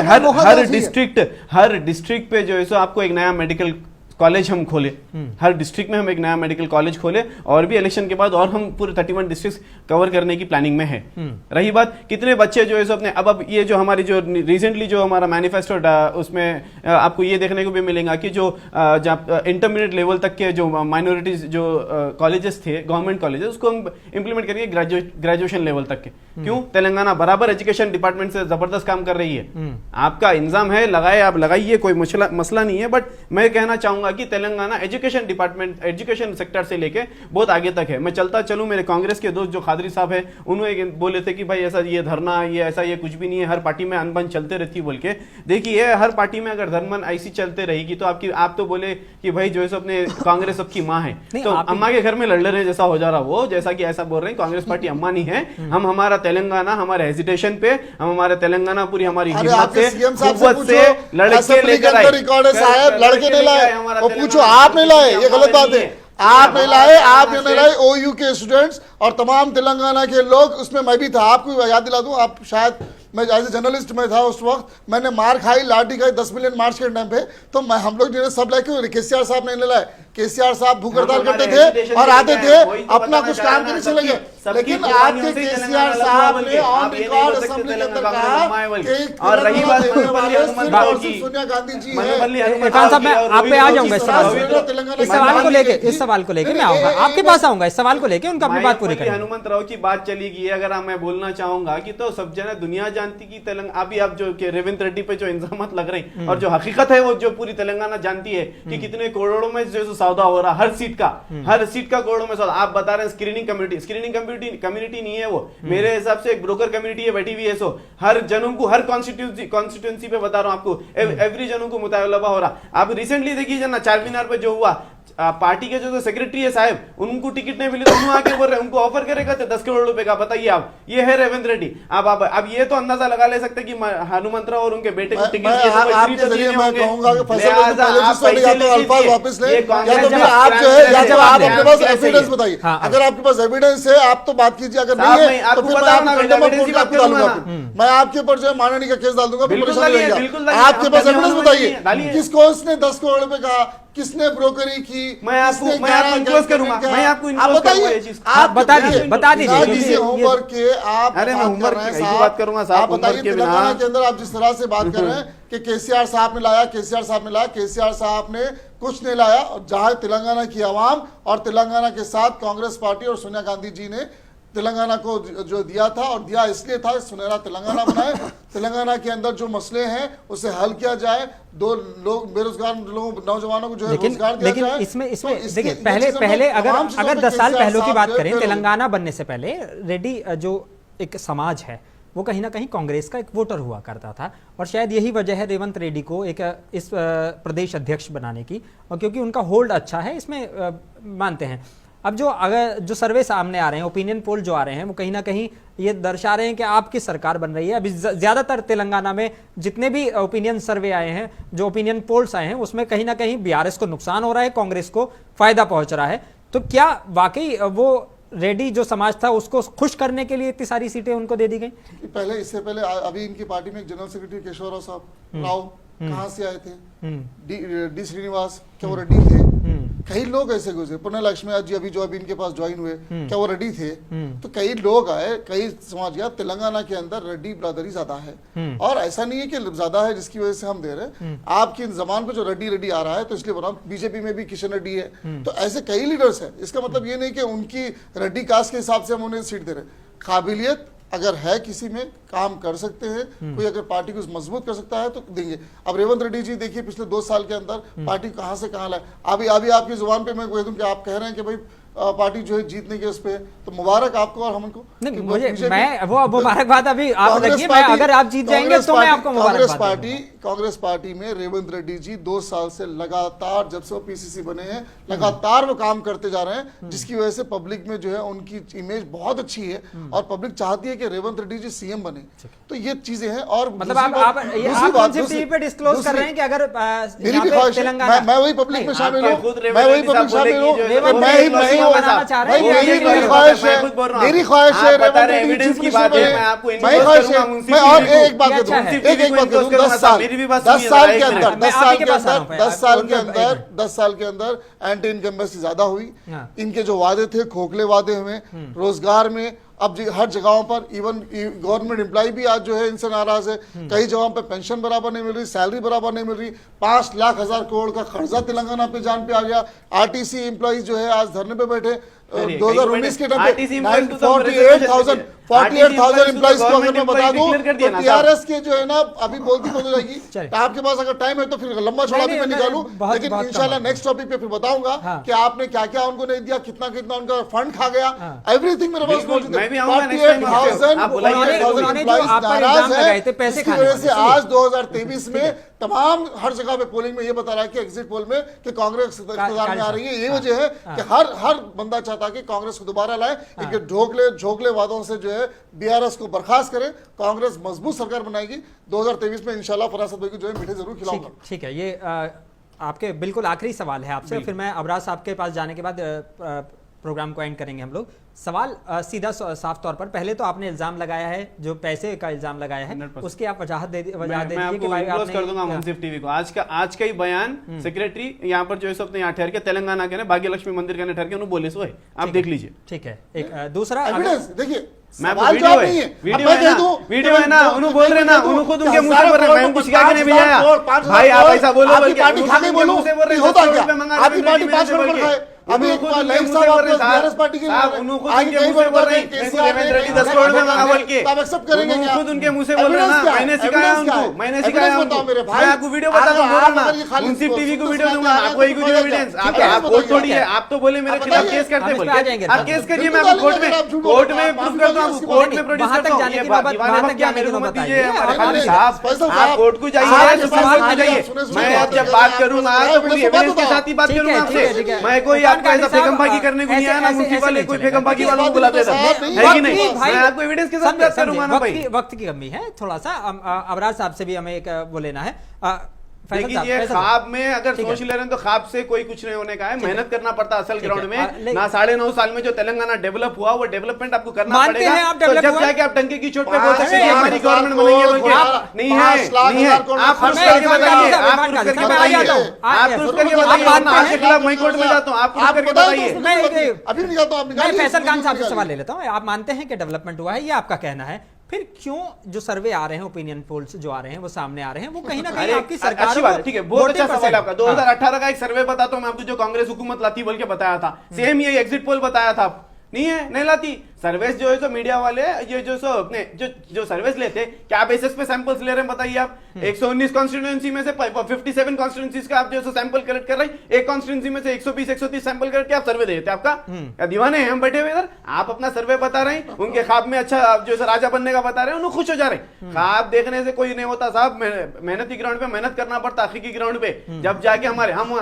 हर डिस्ट्रिक्ट पे जो है सो आपको एक नया मेडिकल कॉलेज हम खोले, हर डिस्ट्रिक्ट में हम एक नया मेडिकल कॉलेज खोले, और भी इलेक्शन के बाद और हम पूरे 31 डिस्ट्रिक्ट कवर करने की प्लानिंग में है। रही बात कितने बच्चे जो है अपने अब ये जो हमारी जो रिसेंटली जो हमारा मैनिफेस्टो उसमें आपको ये देखने को भी मिलेगा कि जो इंटरमीडिएट लेवल तक के जो माइनॉरिटीज जो कॉलेजेस थे, गवर्नमेंट कॉलेजेस, उसको हम इंप्लीमेंट करेंगे ग्रेजुएशन लेवल तक के। क्यों? तेलंगाना बराबर एजुकेशन डिपार्टमेंट से जबरदस्त काम कर रही है। आपका इंतजाम है, लगाए, आप लगाइए, कोई मसला नहीं है। बट मैं कहना चाहूंगा बोलूंगा कि Telangana education department, education sector से लेके बहुत आगे तक है। मैं चलता चलूं, मेरे कांग्रेस के दोस्त जो खादरी साहब है उन्होंने बोले थे कि भाई ऐसा ये धरना, ये ऐसा, ये कुछ भी नहीं है, हर पार्टी में अनबन चलते रहती बोल के। देखिए हर पार्टी में अगर धर्मन ऐसी चलते रहेगी तो आप तो बोले कि भाई जो है सो अपने कांग्रेस सबकी माँ है, तो अम्मा के घर में लड़ रहे जैसा हो जा रहा वो, जैसा कि ऐसा बोल रहे हैं कांग्रेस पार्टी अम्मा नहीं है। हम हमारा तेलंगाना, हमारे हेजिटेशन पे, हम हमारा तेलंगाना पूरी हमारी हिम्मत से लड़के लेकर आए। साहब लड़के नहीं लाए, वो पूछो आप नहीं लाए, ये गलत बात है। आप नहीं लाए, आप नहीं लाए, ओयू के स्टूडेंट्स और तमाम तेलंगाना के लोग, उसमें मैं भी था। आपको याद दिला दूं, आप शायद, मैं एज ए जर्नलिस्ट में था उस वक्त, मैंने मार खाई, लाठी खाई 10 मिलियन मार्च के टाइम पे, तो मैं हम लोग जो सब लाए, केसीआर साहब नहीं लाए। केसीआर साहब भूख हड़ताल करते थे और आते थे, अपना कुछ काम करने चले गए। लेकिन आपके केसीआर साहब ने ऑन रिकॉर्ड असेंबली के अंदर कहा, और रही बात सोनिया गांधी जी है। इरफान साहब, मैं आप पे आ जाऊंगा इस सवाल को लेके मैं आऊंगा, आपके पास आऊंगा इस सवाल को लेके, उनका अपनी बात पूरी करें। हनुमंत राव की बात चली गई, अगर मैं बोलना चाहूंगा कि तो सब जना दुनिया जानती कि तेलंगाना, अभी आप जो रेवंत रेड्डी पे जो इल्जाम लग रहे हैं और जो हकीकत है वो जो पूरी तेलंगाना जानती है कि कितने करोड़ों में जो सौदा हो रहा, हर सीट का करोड़ों में सौदा। आप बता रहे हैं स्क्रीनिंग कम्युनिटी नहीं है वो, मेरे हिसाब से एक ब्रोकर कम्युनिटी है बैठी हुई है। सो हर जनों को, हर कॉन्स्टिट्यूंसी पे बता रहा हूं आपको, एवरी जनों को मुतालबा हो रहा। आप रिसेंटली देखिए ना चार मीनार पे जो हुआ, पार्टी के जो सेक्रेटरी है साहब, उनको टिकट नहीं मिली तो उन्होंने आके बोल रहे, उनको ऑफर करेगा 10 करोड़ रुपए का। बताइए आप, ये है रेवंत रेड्डी। अब ये तो अंदाजा लगा ले सकते कि हनुमंत राव और उनके बेटे को टिकट आपके जरिए मैं कहूंगा कि फैसल वापस ले, या तो फिर आप जो है, या तो आप अपने पास एविडेंस बताइए। अगर आपके पास एविडेंस है आप तो बात कीजिए, अगर नहीं है तो फिर मैं आपके ऊपर जो है मानहानि का केस डाल दूंगा। आपके पास एविडेंस बताइए, किसको उसने 10 करोड़ रुपए कहा, किसने ब्रोकरी की, मैं आपको इन्क्लोज करूंगा, मैं आपको इन्क्लोज करूंगा ये चीज। आप बता दीजिए होमवर्क के आप, अरे मैं होमवर्क की बात करूंगा साहब, बताइए तेलंगाना के अंदर आप जिस तरह से बात कर रहे हैं कि केसीआर साहब ने लाया, केसीआर साहब ने कुछ नहीं लाया। और जहां तेलंगाना की आवाम और तेलंगाना के साथ कांग्रेस पार्टी और सोनिया गांधी जी ने तेलंगाना को जो दिया था, और दिया इसलिए था सुनहरा तेलंगाना बनाए, तेलंगाना के अंदर जो मसले हैं उसे हल किया जाए, 2 लोग बेरोजगार नौजवानों को जो है रोजगार दिया जाए। इसमें देखिए पहले अगर 10 साल पहले की बात करें, तेलंगाना बनने से पहले रेड्डी जो एक समाज है वो कहीं ना कहीं कांग्रेस का एक वोटर हुआ करता था, और शायद यही वजह है रेवंत रेड्डी को एक इस प्रदेश अध्यक्ष बनाने की, और क्योंकि उनका होल्ड अच्छा है इसमें मानते हैं। अब जो सर्वे सामने आ रहे हैं, ओपिनियन पोल जो आ रहे हैं, वो कहीं ना कहीं ये दर्शा रहे हैं कि आपकी सरकार बन रही है। अभी ज्यादातर तेलंगाना में जितने भी ओपिनियन सर्वे आए हैं, जो ओपिनियन पोल्स आए हैं, उसमें कहीं ना कहीं बीआरएस को नुकसान हो रहा है, कांग्रेस को फायदा पहुंच रहा है। तो क्या वाकई वो रेड्डी जो समाज था उसको खुश करने के लिए इतनी सारी सीटें उनको दे दी गई? पहले, इससे पहले अभी इनकी पार्टी में एक जनरल सेक्रेटरी केशवराव साहब राव कहाँ से आए थे? डी श्रीनिवास, क्या वो रेड्डी थे? कई लोग ऐसे गुजरे, पुण्य लक्ष्मी जी अभी इनके पास ज्वाइन हुए, क्या वो रेड्डी थे? तो कई लोग आए, कई समाज गया। तेलंगाना के अंदर रेड्डी ब्रदरी ज्यादा है, और ऐसा नहीं है कि ज्यादा है जिसकी वजह से हम दे रहे हैं। आपकी जबान पे जो रेड्डी आ रहा है तो इसलिए बना। बीजेपी में भी किशन रेड्डी है, तो ऐसे कई लीडर्स है। इसका मतलब ये नहीं कि उनकी रेड्डी कास्ट के हिसाब से हम उन्हें सीट दे रहे हैं। काबिलियत अगर है किसी में, काम कर सकते हैं, कोई अगर पार्टी को मजबूत कर सकता है तो देंगे। अब रेवंत रेड्डी जी देखिए पिछले 2 साल के अंदर पार्टी कहां से कहां लाए। अभी आपकी जुबान पे मैं कह दूं कि आप कह रहे हैं कि भाई पार्टी जो है जीतने के उस पे, तो मुबारक आपको और हमको। नहीं, मुझे मैं वो मुबारकबाद अभी आप रखिए, मैं अगर आप जीत जाएंगे तो मैं आपको मुबारकबाद। कांग्रेस पार्टी में रेवंत रेड्डी जी 2 साल से लगातार, जब से वो पीसीसी बने हैं, लगातार वो काम करते जा रहे हैं, जिसकी वजह से पब्लिक में जो है उनकी इमेज बहुत अच्छी है, और पब्लिक चाहती है कि रेवंत रेड्डी जी सीएम बने। तो ये चीजें हैं। और मतलब आप टीवी पे डिस्क्लोज कर रहे हैं कि अगर तेलंगाना, मैं वही पब्लिक में शामिल हूँ, मैं वही पब्लिक शामिल हूँ, मेरी ख्वाहिश है एविडेंस की बात है, मैं आपको मैं और एक बात कहूँ, एक बात कहूँ, 10 साल के अंदर एंटी इनकम्बेंसी ज्यादा हुई। इनके जो वादे थे खोखले वादे हुए रोजगार में। अब हर जगहों पर इवन गवर्नमेंट एम्प्लॉय भी आज जो है इनसे नाराज है। कई जगहों पर पेंशन बराबर नहीं मिल रही, सैलरी बराबर नहीं मिल रही। 5 लाख 1000 करोड़ का कर्जा तेलंगाना पे जान पे आ गया। आरटीसी एम्प्लॉइज जो है आज धरने पे बैठे। 2019 के टाइम पे 48,000 एम्प्लॉइज को अगर मैं बता दूं कर दिया तो ना टीआरएस के जो है ना अभी बोलती हो जाएगी। चलिए। तो आपके पास अगर टाइम है तो फिर लंबा चौड़ा भी मैं निकालूं, लेकिन बहुत इंशाल्लाह कम। नेक्स्ट टॉपिक पे फिर बताऊंगा हाँ। कि आपने क्या क्या उनको नहीं दिया, कितना कितना उनका फंड खा गया, एवरीथिंग मेरे पास बिल्कुल, मौजूद है। मैं भी आऊंगा next time आपके। 48,000 आप बुलाइए। उन्होंने जो एम्प्लॉइज आप पर नाराज इल्जाम लगाए है, थे पैसे इसकी खाने वजह वाले, से सुनिए। आज 2023 में तमाम हर जगह पे पोलिंग में ये बता रहा है कि एग्जिट पोल में कि कांग्रेस इक़्तिदार में आ रही है। ये वजह है कि हर बंदा चाहता है कि कांग्रेस को दोबारा लाए, एक झोंकले वादों से जो है बीआरएस को बर्खास्त करे, कांग्रेस मजबूत सरकार बनाएगी। 2023 में इंशाल्लाह फरासत भाई को जो है मीठे जरूर खिलाऊंगा। ठीक है, ये आपके बिल्कुल आखिरी सवाल है आपसे, फिर मैं अबराज साहब के पास जाने के बाद प्रोग्राम को एंड करेंगे हम लोग। सवाल सीधा साफ तौर पर, पहले तो आपने इल्जाम लगाया है, जो पैसे का इल्जाम लगाया है, 100%। उसकी आप वजह दे दीजिए मैं कि आपको भाई क्लोज आपने कर दूंगा मुंसिफ टीवी को। आज का ही बयान सेक्रेटरी यहाँ पर जो है अपने यहाँ ठहर के तेलंगाना के भाग्य लक्ष्मी मंदिर के ठहर के उन्होंने बोले सो है, आप देख लीजिए। ठीक है। एक दूसरा एविडेंस देखिए, मैं सवाल वीडियो जवाब है, नहीं है। वीडियो अब मैं है ना, कह दूं, वीडियो है ना, उन्होंने बोल रहे ना, उन्होंने खुद उनके मुंह से बोल रहे हैं, मैं उनको शिकायत नहीं भेजा भाई, आप ऐसा बोलो आपकी बोल के, पार्टी खा गई बोलो, मुंह से बोल रहे हैं, होता 10 क्या? करोड़ रुपए मंगा आपकी रहे हैं, पार्टी मेरे 5 से करोड़ बोल के। खाए। अभी एक बार लाइव मुंह से साहब बोल रहे हैं, बीआरएस पार्टी के साहब, उन्होंने खुद आगे उनके कई मुंह से बार बोल रहे हैं, केसीआर रेवंत रेड्डी 10 करोड़ में मंगा बोल के। तो आप एक्सेप्ट करेंगे उन्होंने क्या? खुद उनके मुंह से बोल रहे हैं ना, Evidence क्या है? मैंने सिखाया Evidence क्या है? उनको, मैंने Evidence सिखाया बताओ उनको। मेरे भाई। मैं आपको वीडियो बताता हूँ, बोलो ना, अगर ये खाली मुंसिफ टीवी को सुन वीडियो सुना दूंगा, के आपको एक आगे वीडियो तो एविडेंस। ठीक है, आप आप कोर्ट बताइए। छोड़िए, आप तो बोले मेरे आप खिलाफ बताइए। केस करते हम इस बोल पे आ के, जाएंगे। आप केस करिए, मैं बिल्कुल आपको कोर्ट डालेंगे, आप झूठ में बोल रहे हैं, प्रूफ आप करता हूँ, माफी कोर्ट मांगिए, में प्रोड्यूस वहां तक करता हूँ। जाने ये की बात नौबत- दीवाने वहां मत तक क्या जाने मेरे की को मत नौबत आई दीजिए है। हमारे अरे, खालिद साहब, फैसल आप साहब, कोर्ट को जाइए, आप तो सवाल कोर्ट में जाइए। सुने, सुने, मैं बात जब करें, बात आप करूंगा बताओ, तो मेरे पूरी को बात एविडेंस के बताओ। साथ ही बात ठीक है, करूंगा ठीक है, आपसे। ठीक है। मैं कोई इरफान आपको ऐसा काजी साहब, फेकमबाजी करने को नहीं आया ना, ऐसे- मुंसिफ ऐसे वाले नहीं कोई चलेगा। फेकमबाजी देखिए, वालों को बुलाते थे, बात नहीं, है कि नहीं? बात भाई, मैं आपको एविडेंस के साथ समझे, बात करूंगा ना भाई। वक्त की कमी है थोड़ा सा। अबराज साहब से भी हमें एक वो लेना है। फैसल देखिए साहब, ये फैसल साहब। ख्वाब में अगर ठीक है। सोच ले रहे हैं तो ख्वाब से कोई कुछ नहीं होने का है, मेहनत करना पड़ता है असल ठीक ग्राउंड है। में ना। 9.5 साल में जो तेलंगाना डेवलप हुआ वो डेवलपमेंट आपको करना मानते पड़ेगा। हैं आप तो डेवलप जब हुआ? जाके आप टंके की चोट पे बोल सकते हैं अरे, हमारी 5 गवर्नमेंट लाख बनेंगे बोल के। करोड़, नहीं 5 है, लाख नहीं है। हजार करोड़ आप खर्च प्रूफ करके करके बताइए, बताइए, आप प्रूफ करके मैं बताइए, आ जाता हूं। आप प्रूफ करके आप बताइए, मानते वरना आपके हैं? खिलाफ मैं कोर्ट में जाता हूँ, आप प्रूफ आप करके बताओ बताइए। तो मैं अभी नहीं जाता, आप मैं निकालिए, फैसल खान साहब से निकालिए। सवाल ले लेता हूं। आप मानते हैं कि डेवलपमेंट हुआ है, ये आपका कहना है, फिर क्यों जो सर्वे आ रहे हैं, ओपिनियन पोल्स जो आ रहे हैं, वो सामने आ रहे हैं, वो कहीं ना कहीं अरे, आपकी सरकार अच्छी बात है, ठीक है, बहुत अच्छा सवाल है आपका। 20% 2018 का एक सर्वे बताता हूं मैं आपको, जो कांग्रेस हुकूमत लाती बोल के बताया था, सेम ये एग्जिट पोल बताया था। नहीं है, नहीं लाती सर्विस जो है तो मीडिया वाले ये जो सो अपने जो सर्विस लेते क्या बेसिस पे सैंपल्स ले रहे हैं बताइए आप। 119 कॉन्स्टिट्यूएंसी में से 57 कॉन्स्टिट्यूएंसीज का आप जो सैंपल कलेक्ट कर रहे हैं, एक कॉन्स्टिट्यूएंसी में से 120 130 सैंपल कलेक्ट के आप सर्वे देते हैं। आपका क्या दीवाने हैं हम बैठे हुए इधर? आप अपना सर्वे बता रहे हैं, उनके ख्वाब में अच्छा जो राजा बनने का बता रहे हैं, उन्हें खुश हो जा रहे हैं। ख्वाब देखने से कोई नहीं होता साहब, मेहनती ग्राउंड पे मेहनत करना पड़ता, हकीकी ग्राउंड पे जब जाके हमारे हम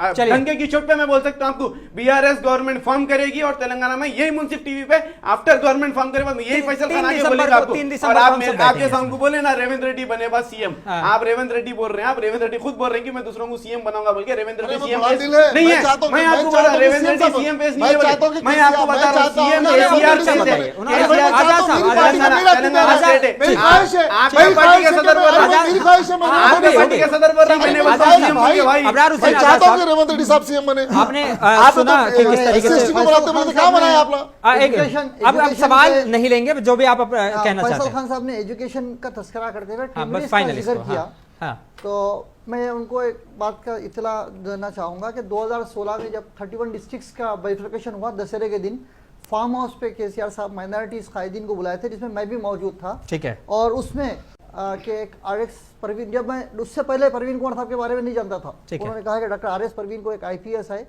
डंके की चोट पे मैं बोल सकता हूं आपको, बीआरएस गवर्नमेंट फॉर्म करेगी और तेलंगाना में यही मुंसिफ टीवी पे आफ्टर गवर्नमेंट फॉर्म करे यही फैसल खान आगे बोलेगा आपको। और आप आपके सामने को बोले ना रेवंत रेड्डी बने बस सीएम, आप रेवंत रेड्डी बोल रहे हैं, आप रेवंत रेड्डी खुद बोल रहे हैं कि मैं दूसरों को सीएम बनाऊंगा बोल के। रेवंत रेड्डी सीएम नहीं है, मैं आपको बोल रहा रेवंत रेड्डी सीएम पेश नहीं है, मैं आपको बता रहा हूं सीएम केसीआर आपके पार्टी के सदर बोल रहा हूं, आपके पार्टी के सदर बोल रहा हूं, मैंने बताया सीएम भाई मैं चाहता हूं कि रेवंत रेड्डी साहब सीएम बने। आपने सुना कि किस तरीके से SC को बनाते बनाते क्या बनाया आप लोग? अब सवाल नहीं लेंगे, जो भी आप कहना चाहते फैसल हैं। खान साहब ने एजुकेशन का तस्करा करते हुए हाँ, बस टिमरिस का फाइनल जिक्र इसको, किया। हाँ। तो मैं उनको एक बात का इत्तला देना चाहूँगा कि 2016 में जब 31 डिस्ट्रिक्ट्स का बाइफर्केशन हुआ, दशहरे के दिन फार्म हाउस पे केसीआर साहब माइनॉरिटीज कायदीन को बुलाए थे, जिसमें मैं भी मौजूद था। ठीक है। और उसमें कि एक RX परवीन, जब मैं उससे पहले परवीन कुमार साहब के बारे में नहीं जानता था, उन्होंने कहा कि डॉक्टर RS परवीन को एक IPS है,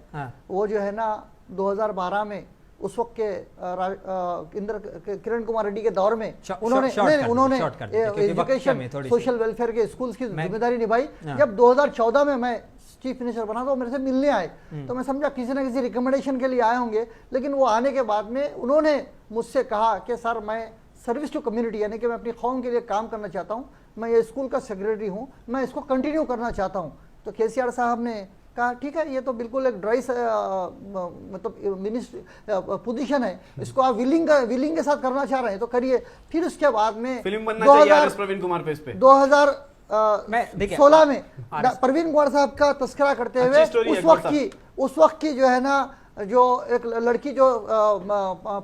वो जो है ना 2012 में उस वक्त के किरण कुमार रेड्डी के दौर में उन्होंने एजुकेशन सोशल वेलफेयर के स्कूल्स की जिम्मेदारी निभाई। जब 2014 में मैं चीफ मिनिस्टर बना तो मेरे से मिलने आए, तो मैं समझा किसी ना किसी रिकमेंडेशन के लिए आए होंगे, लेकिन वो आने के बाद में उन्होंने मुझसे कहा कि सर मैं सर्विस टू कम्युनिटी, यानी कि मैं अपनी कौम के लिए काम करना चाहता हूँ, मैं ये स्कूल का सेक्रेटरी हूँ, मैं इसको कंटिन्यू करना चाहता हूँ। तो केसीआर साहब ने कहा ठीक है, ये तो बिल्कुल एक ड्राई मतलब मिनिस्टर पोजीशन है, इसको आप विलिंग के साथ करना चाह रहे हैं तो करिए। फिर उसके बाद में फिल्म बनना चाहिए प्रवीण कुमार पे, इस पे 2016 में प्रवीण कुमार साहब का तस्करा करते हुए उस वक्त की जो है ना जो एक लड़की जो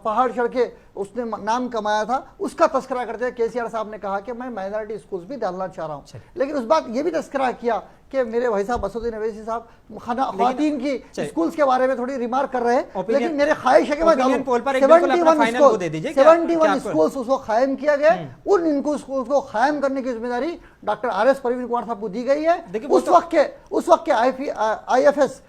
पहाड़ चढ़ के उसने नाम कमाया था, उसका तस्करा करते हुए केसीआर साहब ने कहा कि मैं माइनॉरिटी स्कूल्स भी डालना चाह रहा हूं। लेकिन उस बात ये भी तस्करा किया कि मेरे भाई साहब असदुद्दीन अवैसी साहब खवातीन की स्कूल्स के बारे में थोड़ी रिमार्क कर रहे हैं, लेकिन मेरे ख्वाहिश है कि मैं 71 स्कूल्स उसको कायम किया गया। उन इनको स्कूल्स को कायम करने की जिम्मेदारी डॉक्टर आर.एस. परवीन कुमार साहब को दी गई है। उस वक्त के IFS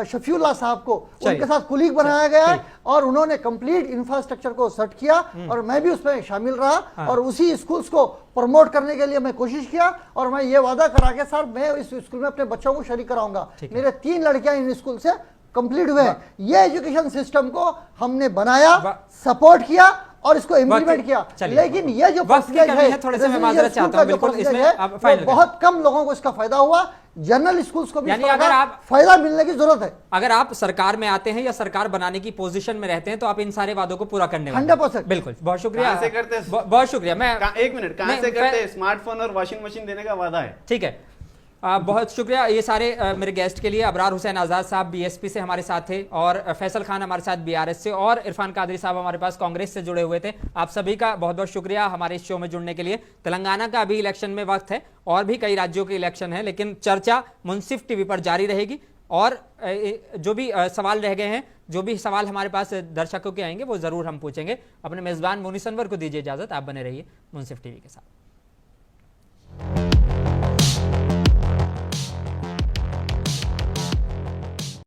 शफीउल्लाह साहब को उनके साथ कुलीग बनाया गया है और उन्होंने कंप्लीट इंफ्रास्ट्रक्चर को सेट किया और मैं भी उसमें शामिल रहा और उसी स्कूल्स को प्रमोट करने के लिए मैं कोशिश किया और मैं ये वादा करा कि सर मैं इस स्कूल में अपने बच्चों को शरीक कराऊंगा। मेरे 3 लड़कियां इन स्कूल से कंप्लीट हुए हैं। ये एजुकेशन सिस्टम को हमने बनाया, सपोर्ट किया और इसको इम्प्लीमेंट किया। लेकिन ये जो थोड़े से मैं माजरत चाहता हूं, बिल्कुल इसमें बहुत कम लोगों को इसका फायदा हुआ। जनरल स्कूल्स को भी अगर आप फायदा मिलने की जरूरत है। अगर आप सरकार में आते हैं या सरकार बनाने की पोजीशन में रहते हैं तो आप इन सारे वादों को पूरा करने 100%। बिल्कुल, बहुत शुक्रिया। कहां से करते हैं? बहुत शुक्रिया। मैं 1 मिनट, कहां से करते हैं? स्मार्टफोन और वॉशिंग मशीन देने का वादा है। ठीक है, बहुत शुक्रिया। ये सारे मेरे गेस्ट के लिए अबरार हुसैन आज़ाद साहब BSP से हमारे साथ थे और फैसल खान हमारे साथ BRS से और इरफान कादरी साहब हमारे पास कांग्रेस से जुड़े हुए थे। आप सभी का बहुत बहुत शुक्रिया हमारे इस शो में जुड़ने के लिए। तेलंगाना का अभी इलेक्शन में वक्त है और भी कई राज्यों के इलेक्शन है, लेकिन चर्चा मुंसिफ टीवी पर जारी रहेगी और जो भी सवाल रह गए हैं, जो भी सवाल हमारे पास दर्शकों के आएंगे वो जरूर हम पूछेंगे। अपने मेजबान मोनिस अनवर को दीजिए इजाजत। आप बने रहिए मुंसिफ टीवी के साथ।